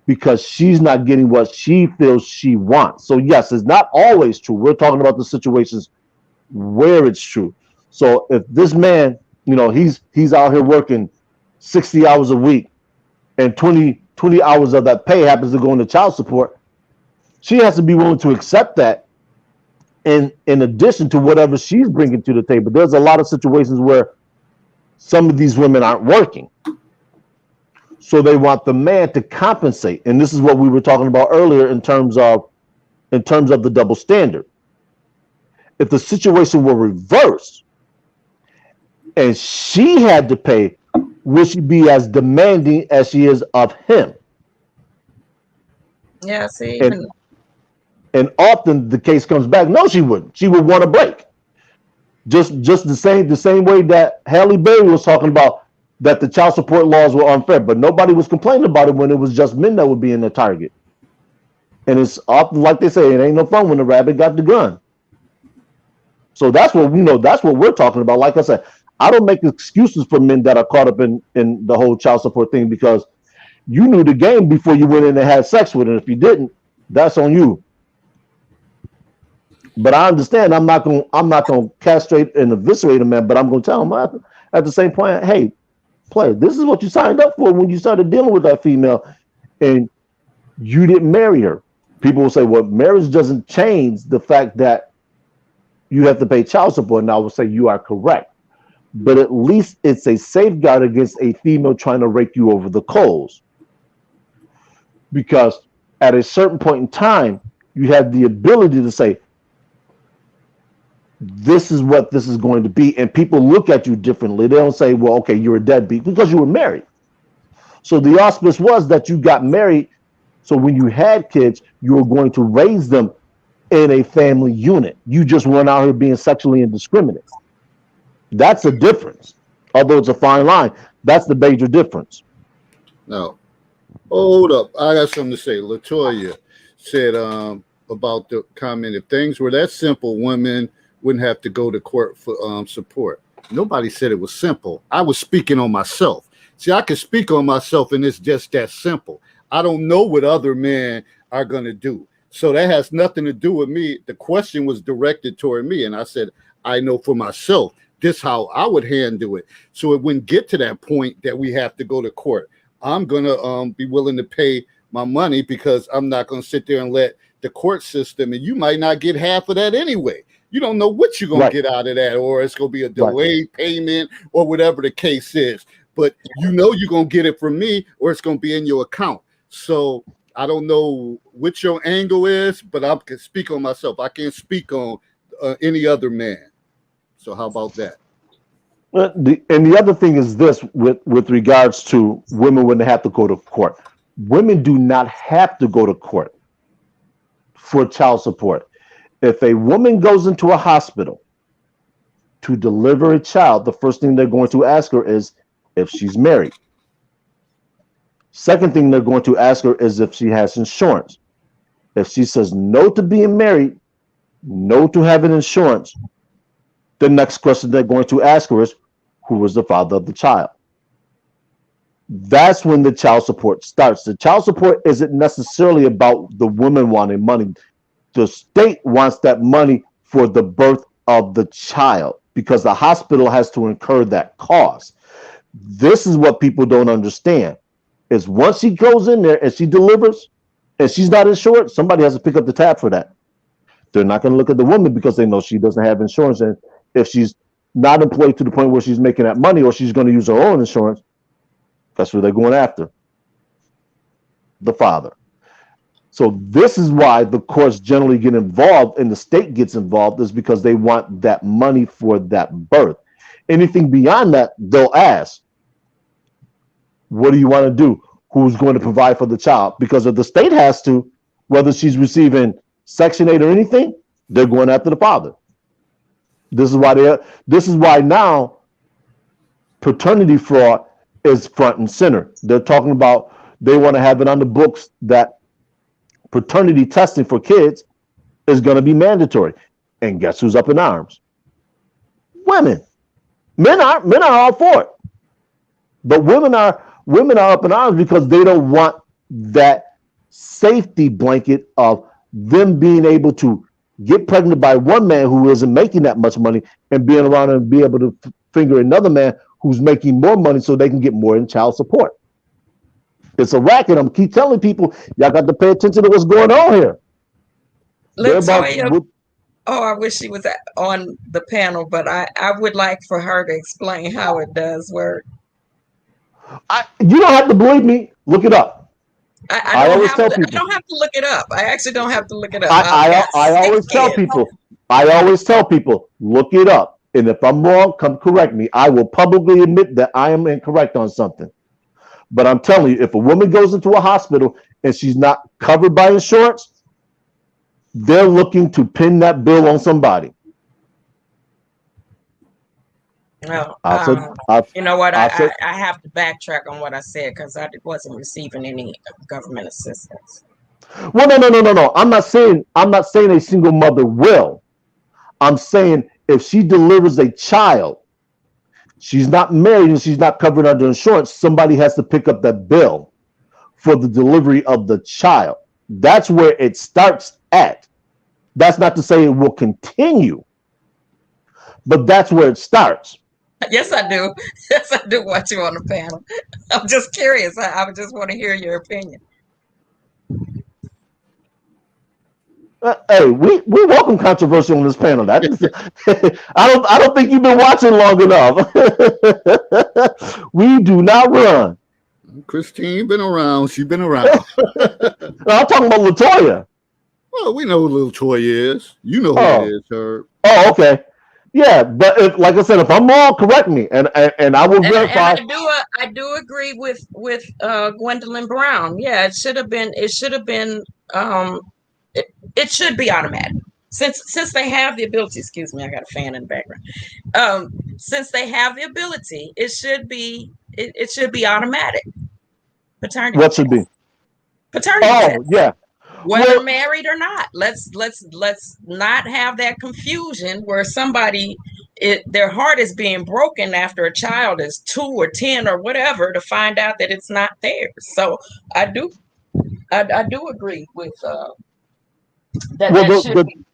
because she's not getting what she feels she wants. So yes, it's not always true. We're talking about the situations where it's true. So if this man, he's out here working 60 hours a week and 20 hours of that pay happens to go into child support, she has to be willing to accept that in addition to whatever she's bringing to the table. There's a lot of situations where some of these women aren't working, so they want the man to compensate. And this is what we were talking about earlier in terms of the double standard. If the situation were reversed and she had to pay, will she be as demanding as she is of him? Yeah, see. And often the case comes back, no, she wouldn't. She would want a break. Just the same way that Halle Berry was talking about that the child support laws were unfair, but nobody was complaining about it when it was just men that would be in the target. And it's often like they say, it ain't no fun when the rabbit got the gun. So that's what that's what we're talking about. Like I said, I don't make excuses for men that are caught up in the whole child support thing, because you knew the game before you went in and had sex with it. If you didn't, That's on you. But I understand I'm not gonna castrate and eviscerate a man, but I'm gonna tell him at the same point, hey, play, this is what you signed up for when you started dealing with that female and you didn't marry her. People will say, well, marriage doesn't change the fact that you have to pay child support. And I will say you are correct. But at least it's a safeguard against a female trying to rake you over the coals. Because at a certain point in time, you have the ability to say, this is what this is going to be. And people look at you differently. They don't say, well, okay, you're a deadbeat because you were married. So the auspice was that you got married. So when you had kids, you were going to raise them in a family unit. You just weren't out here being sexually indiscriminate. That's a difference. Although it's a fine line, that's the major difference. No. Hold up. I got something to say. Latoya said about the comment, if things were that simple, women wouldn't have to go to court for support. Nobody said it was simple. I was speaking on myself. See, I can speak on myself, and it's just that simple. I don't know what other men are going to do. So that has nothing to do with me. The question was directed toward me, and I said, I know for myself, this how I would handle it. So it wouldn't get to that point that we have to go to court. I'm going to be willing to pay my money because I'm not going to sit there and let the court system, and you might not get half of that anyway. You don't know what you're going to get out of that, or it's going to be a delayed payment or whatever the case is. But you know you're going to get it from me, or it's going to be in your account. So I don't know what your angle is, but I can speak on myself. I can't speak on any other man. So how about that? And the other thing is this with regards to women when they have to go to court. Women do not have to go to court for child support. If a woman goes into a hospital to deliver a child, the first thing they're going to ask her is if she's married. Second thing they're going to ask her is if she has insurance. If she says no to being married, no to having insurance, the next question they're going to ask her is, who was the father of the child? That's when the child support starts. The child support isn't necessarily about the woman wanting money. The state wants that money for the birth of the child because the hospital has to incur that cost. This is what people don't understand. Is once she goes in there and she delivers and she's not insured, somebody has to pick up the tab for that. They're not going to look at the woman because they know she doesn't have insurance. And if she's not employed to the point where she's making that money or she's going to use her own insurance, that's what they're going after. The father. So this is why the courts generally get involved and the state gets involved, is because they want that money for that birth. Anything beyond that, they'll ask, what do you want to do? Who's going to provide for the child? Because if the state has to, whether she's receiving Section 8 or anything, they're going after the father. This is why now paternity fraud is front and center. They're talking about, they want to have it on the books that paternity testing for kids is going to be mandatory. And guess who's up in arms? Women. Men are all for it. But women are up in arms because they don't want that safety blanket of them being able to get pregnant by one man who isn't making that much money and being around and be able to finger another man who's making more money so they can get more in child support. It's a racket. I'm keep telling people, y'all got to pay attention to what's going on here. Latoya, I wish she was on the panel, but I would like for her to explain how it does work. You don't have to believe me. Look it up. I don't have to look it up. I actually don't have to look it up. I always tell people, look it up. And if I'm wrong, come correct me. I will publicly admit that I am incorrect on something. But I'm telling you, if a woman goes into a hospital and she's not covered by insurance, they're looking to pin that bill on somebody. No, you know what? I have to backtrack on what I said because I wasn't receiving any government assistance. Well, no. I'm not saying a single mother will. I'm saying if she delivers a child, she's not married and she's not covered under insurance, somebody has to pick up that bill for the delivery of the child. That's where it starts at. That's not to say it will continue, but that's where it starts. Yes, I do. Yes, I do watch you on the panel. I'm just curious. I would just want to hear your opinion. Hey, we welcome controversy on this panel. That is, I don't think you've been watching long enough. We do not run. Christine been around. She's been around. I'm talking about Latoya. Well, we know who Lil Toy is. You know who Oh. it is, Herb. Oh, okay. Yeah, but if, like I said, if I'm wrong, correct me, and I will verify. And I do agree with Gwendolyn Brown. Yeah, it should have been. It should be automatic. Since they have the ability. Excuse me, I got a fan in the background. Since they have the ability, it should be automatic. Paternity. What should be? Paternity. Oh, yeah. Whether Well- married or not. Let's not have that confusion where somebody their heart is being broken after a child is 2 or 10 or whatever to find out that it's not theirs. So I do agree with that. Well, That should be.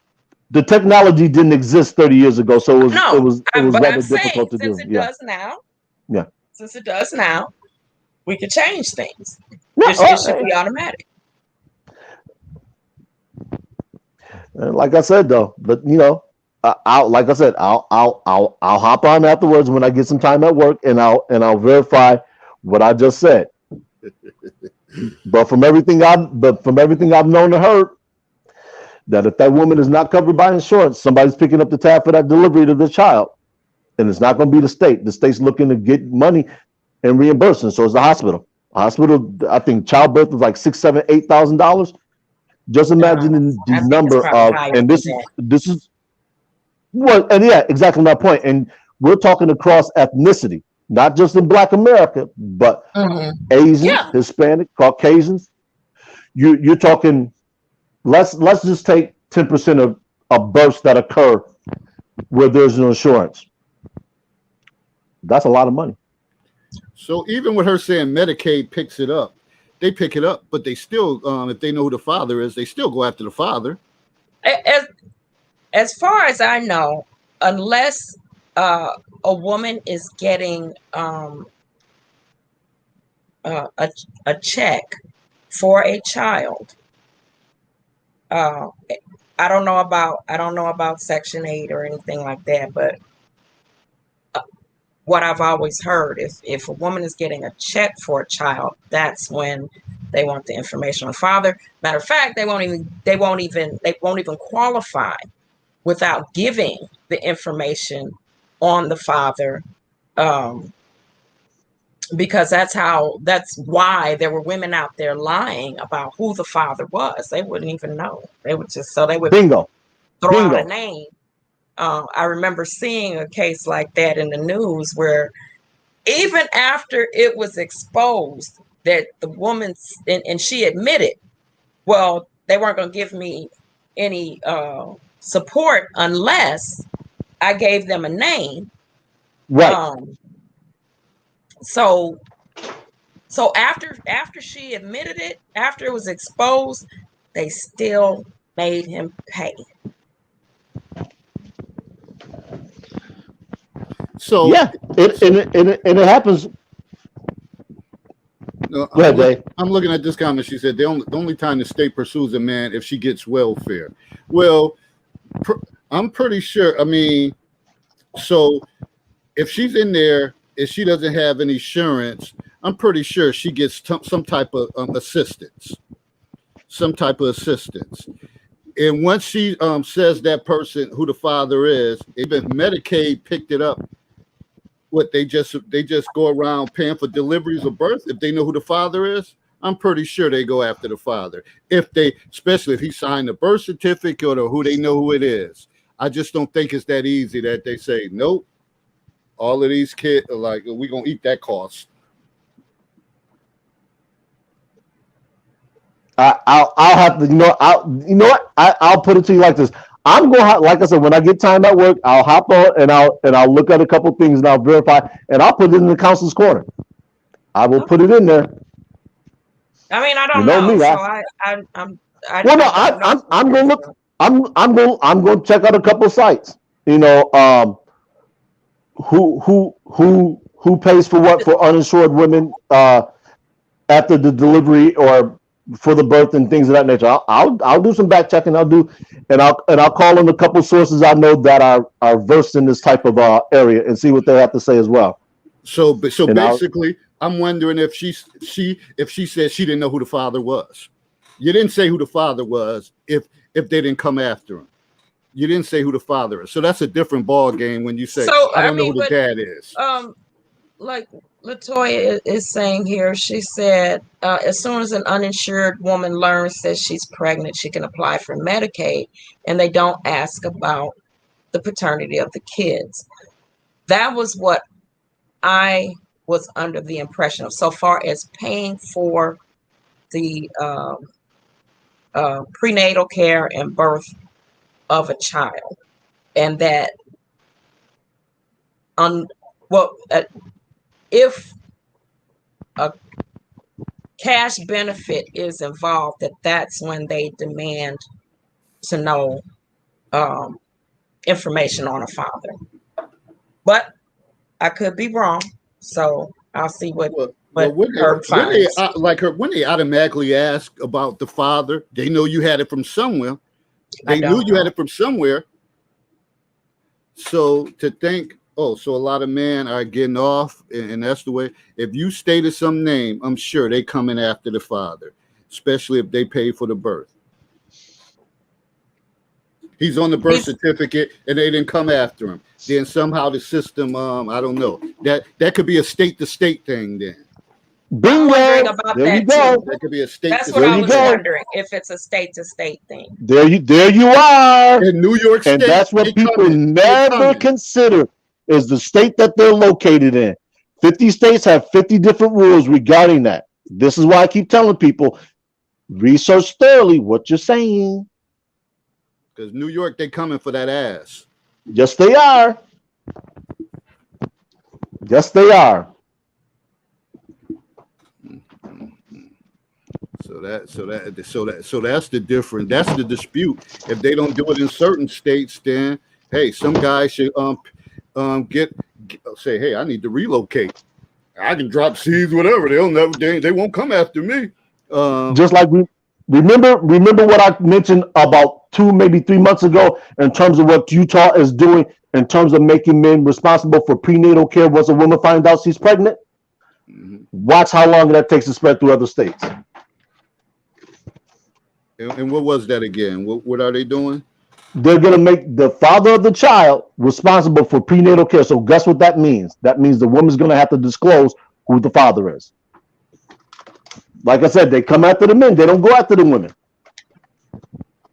the technology didn't exist 30 years ago, so it No, was but rather I'm saying difficult to do. since it Yeah. does now. Yeah. Since it does now, we could change things. Yeah, It should be automatic. like I said though, but I'll hop on afterwards when I get some time at work, and I'll verify what I just said. But from everything I've known and heard, that if that woman is not covered by insurance, somebody's picking up the tab for that delivery to the child, and it's not going to be the state. The state's looking to get money and reimbursement, so it's the hospital. Hospital, I think childbirth is like $6,000, $7,000, $8,000. Just imagine the I think number it's probably of, higher and than this is well, and yeah, exactly my point. And we're talking across ethnicity, not just in Black America, but Asian, Yeah. Hispanic, Caucasians. You're talking. Let's just take 10% of births that occur where there's no insurance. That's a lot of money. So even with her saying Medicaid picks it up, they pick it up, but they still, if they know who the father is, they still go after the father. As far as I know, unless a woman is getting a check for a child, I don't know about Section 8 or anything like that, but what I've always heard, if a woman is getting a check for a child, that's when they want the information on the father. Matter of fact, they won't even qualify without giving the information on the father, because that's why there were women out there lying about who the father was. They wouldn't even know. They would Bingo. throw out a name. I remember seeing a case like that in the news where even after it was exposed that the woman, and she admitted, well, they weren't going to give me any support unless I gave them a name. Right. So after she admitted it, after it was exposed, they still made him pay. So yeah, it happens. Go ahead, Dave. I'm looking at this comment. She said the only time the state pursues a man if she gets welfare. Well, I'm pretty sure. I mean, so if she's in there, if she doesn't have any insurance, I'm pretty sure she gets some type of assistance. Some type of assistance. And once she says that person who the father is, even Medicaid picked it up. What they just go around paying for deliveries of birth if they know who the father is. I'm pretty sure they go after the father especially if he signed the birth certificate or who they know who it is. I just don't think it's that easy that they say nope. All of these kids are like, we're gonna eat that cost. I'll have to, I'll put it to you like this. I'm going to, like I said, when I get time at work, I'll hop on and I'll look at a couple things and I'll verify and I'll put it in the counselor's corner. I will put it in there. I mean, I You don't know know. me, So well, no, I don't know. I'm gonna look. I'm going to check out a couple of sites. You know, who pays for what for uninsured women after the delivery or for the birth and things of that nature. I'll do some back checking. I'll call on a couple of sources I know that are versed in this type of area and see what they have to say as well. So And basically, I'm wondering if she said she didn't know who the father was. You didn't say who the father was if they didn't come after him. You didn't say who the father is. So that's a different ball game when you say So I I don't know mean, who the but dad is. like Latoya is saying here, she said, as soon as an uninsured woman learns that she's pregnant, she can apply for Medicaid, and they don't ask about the paternity of the kids. That was what I was under the impression of, so far as paying for the prenatal care and birth of a child, and that if a cash benefit is involved, that's when they demand to know information on a father. But I could be wrong, so I'll see what when Herb finds. when they automatically ask about the father, they know you had it from somewhere. They knew you had it from somewhere. So to think, oh, so a lot of men are getting off, and that's the way. If you stated some name, I'm sure they coming after the father, especially if they pay for the birth. He's on the birth certificate, and they didn't come after him. Then somehow the system, I don't know. That could be a state-to-state thing. Then bingo. There you go. That could be a state. That's what I was wondering, if it's a state-to-state thing. There you are. In New York State, and that's what people never consider is the state that they're located in. 50 states have 50 different rules regarding that. This is why I keep telling people, research thoroughly what you're saying. Because New York, they coming for that ass. Yes, they are. Yes, they are. So that's the difference. That's the dispute. If they don't do it in certain states, then hey, some guys should say, hey, I need to relocate. I can drop seeds, whatever. They won't come after me. Just like remember what I mentioned about 2, maybe 3 months ago in terms of what Utah is doing in terms of making men responsible for prenatal care once a woman finds out she's pregnant. Mm-hmm. Watch how long that takes to spread through other states. And what was that again? What are they doing? They're going to make the father of the child responsible for prenatal care. So guess what that means? That means the woman's going to have to disclose who the father is. Like I said, they come after the men. They don't go after the women.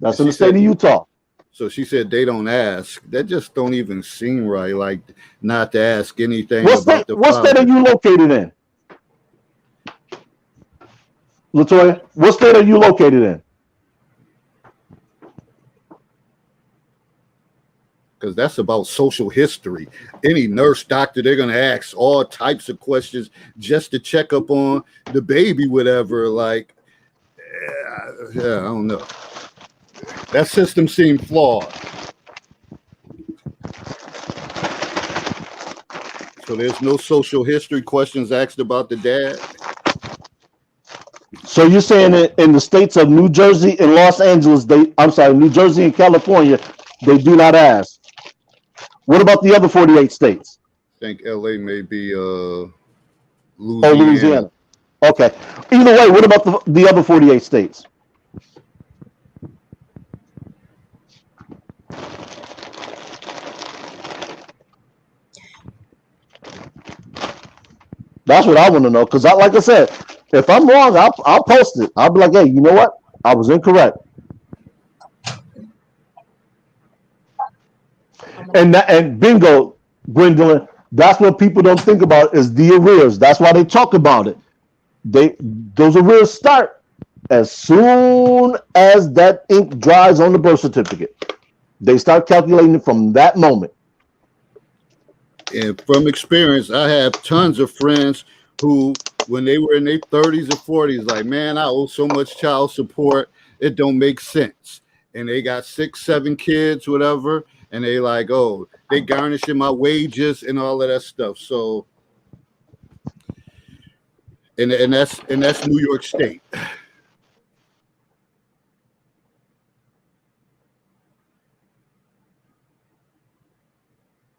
That's in the state of Utah. So she said they don't ask. That just don't even seem right. Like not to ask anything. What state are you located in? Latoya, what state are you located in? Because that's about social history. Any nurse, doctor, they're going to ask all types of questions just to check up on the baby, whatever. Like, I don't know. That system seemed flawed. So there's no social history questions asked about the dad? So you're saying that in the states of New Jersey and Los Angeles, New Jersey and California, they do not ask. What about the other 48 states? I think LA may be Louisiana. Oh, Louisiana. Okay. Either way, what about the other 48 states? That's what I want to know. Because, like I said, if I'm wrong, I'll post it. I'll be like, hey, you know what? I was incorrect. And bingo, Gwendolyn, that's what people don't think about is the arrears. That's why they talk about it. Those arrears start as soon as that ink dries on the birth certificate. They start calculating from that moment. And from experience, I have tons of friends who, when they were in their 30s or 40s, like, man, I owe so much child support, it don't make sense. And they got 6, 7 kids, whatever, and they like, oh, they garnishing my wages and all of that stuff. So, and that's New York State.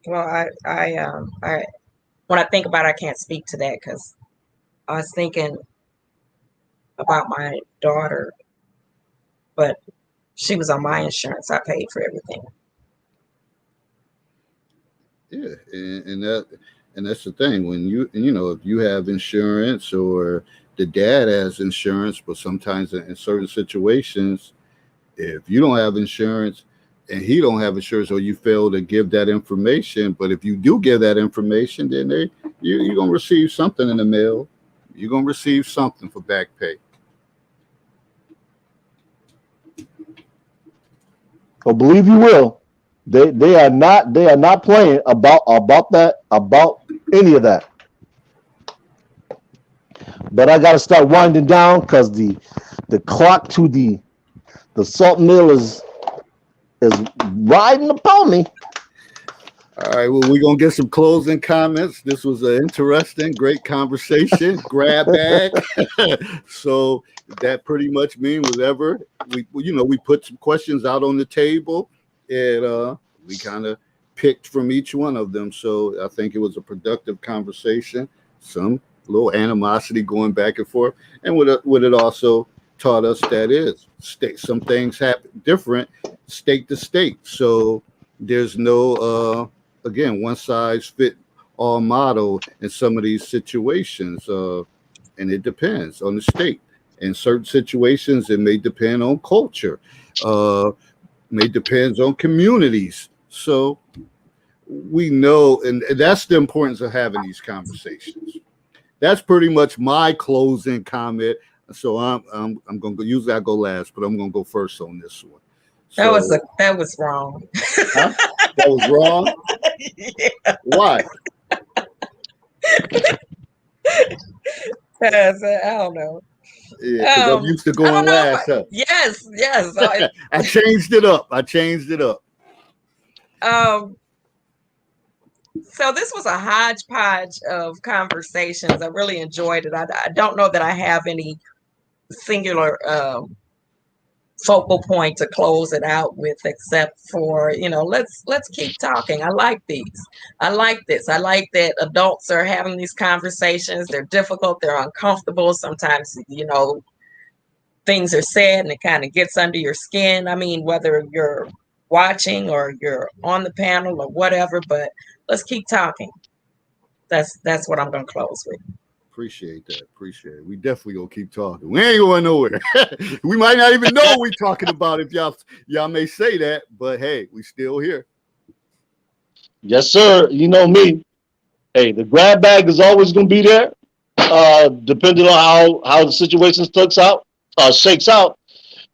Well, I when I think about it, I can't speak to that because I was thinking about my daughter, but she was on my insurance. I paid for everything. Yeah, and that's the thing, when if you have insurance or the dad has insurance, but sometimes in certain situations, if you don't have insurance and he don't have insurance, or you fail to give that information, but if you do give that information, then you're gonna receive something in the mail. You're gonna receive something for back pay. Well, believe you will. They are not playing about any of that. But I gotta start winding down because the clock to the salt mill is riding upon me. All right, well, we're going to get some closing comments. This was an interesting, great conversation. Grab bag. So that pretty much means whatever. We put some questions out on the table, and we kind of picked from each one of them. So I think it was a productive conversation. Some little animosity going back and forth. And what it also taught us, that is, some things happen different state to state. So there's no... again, one size fit all model in some of these situations, and it depends on the state. In certain situations, it may depend on culture, may depend on communities. So we know, and that's the importance of having these conversations. That's pretty much my closing comment. So I'm going to usually I go last, but I'm going to go first on this one. So, That was wrong. Huh? That was wrong. Yeah. Why? I don't know. Yeah, because I'm used to going last. Huh? Yes. I changed it up. So this was a hodgepodge of conversations. I really enjoyed it. I don't know that I have any singular focal point to close it out with, except for, let's keep talking. I like these. I like this. I like that adults are having these conversations. They're difficult. They're uncomfortable. Sometimes, things are said and it kind of gets under your skin. I mean, whether you're watching or you're on the panel or whatever, but let's keep talking. That's what I'm going to close with. Appreciate that. We definitely gonna keep talking. We ain't going nowhere. We might not even know what we're talking about if y'all may say that, but hey, we still here. Yes, sir. You know me. Hey, the grab bag is always gonna be there. Depending on how the situation shakes out.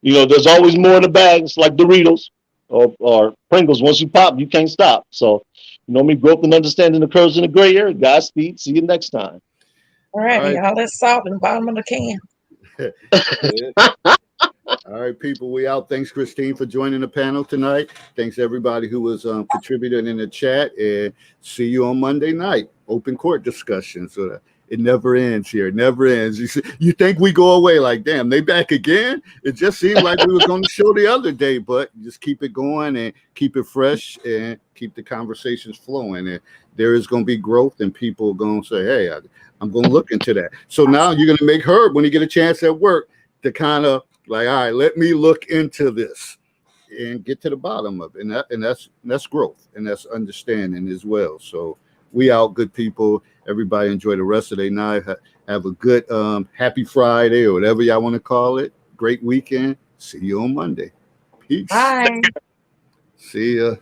There's always more in the bag. It's like Doritos or Pringles. Once you pop, you can't stop. So, me, growth and understanding occurs in the gray area. Godspeed. See you next time. All right, y'all. That's salt in the bottom of the can. All right, people, we out. Thanks, Christine, for joining the panel tonight. Thanks, everybody who was contributing in the chat. And see you on Monday night. Open court discussion. So it never ends here. It never ends. You think we go away like, damn, they back again? It just seemed like we was on the show the other day, but just keep it going and keep it fresh and keep the conversations flowing. And there is going to be growth, and people are going to say, hey, I'm going to look into that. So now you're going to make Herb, when he get a chance at work, to kind of like, all right, let me look into this and get to the bottom of it. And that's growth, and that's understanding as well. So we out, good people. Everybody enjoy the rest of their night. Have a good happy Friday or whatever y'all want to call it. Great weekend. See you on Monday. Peace. Bye. See ya.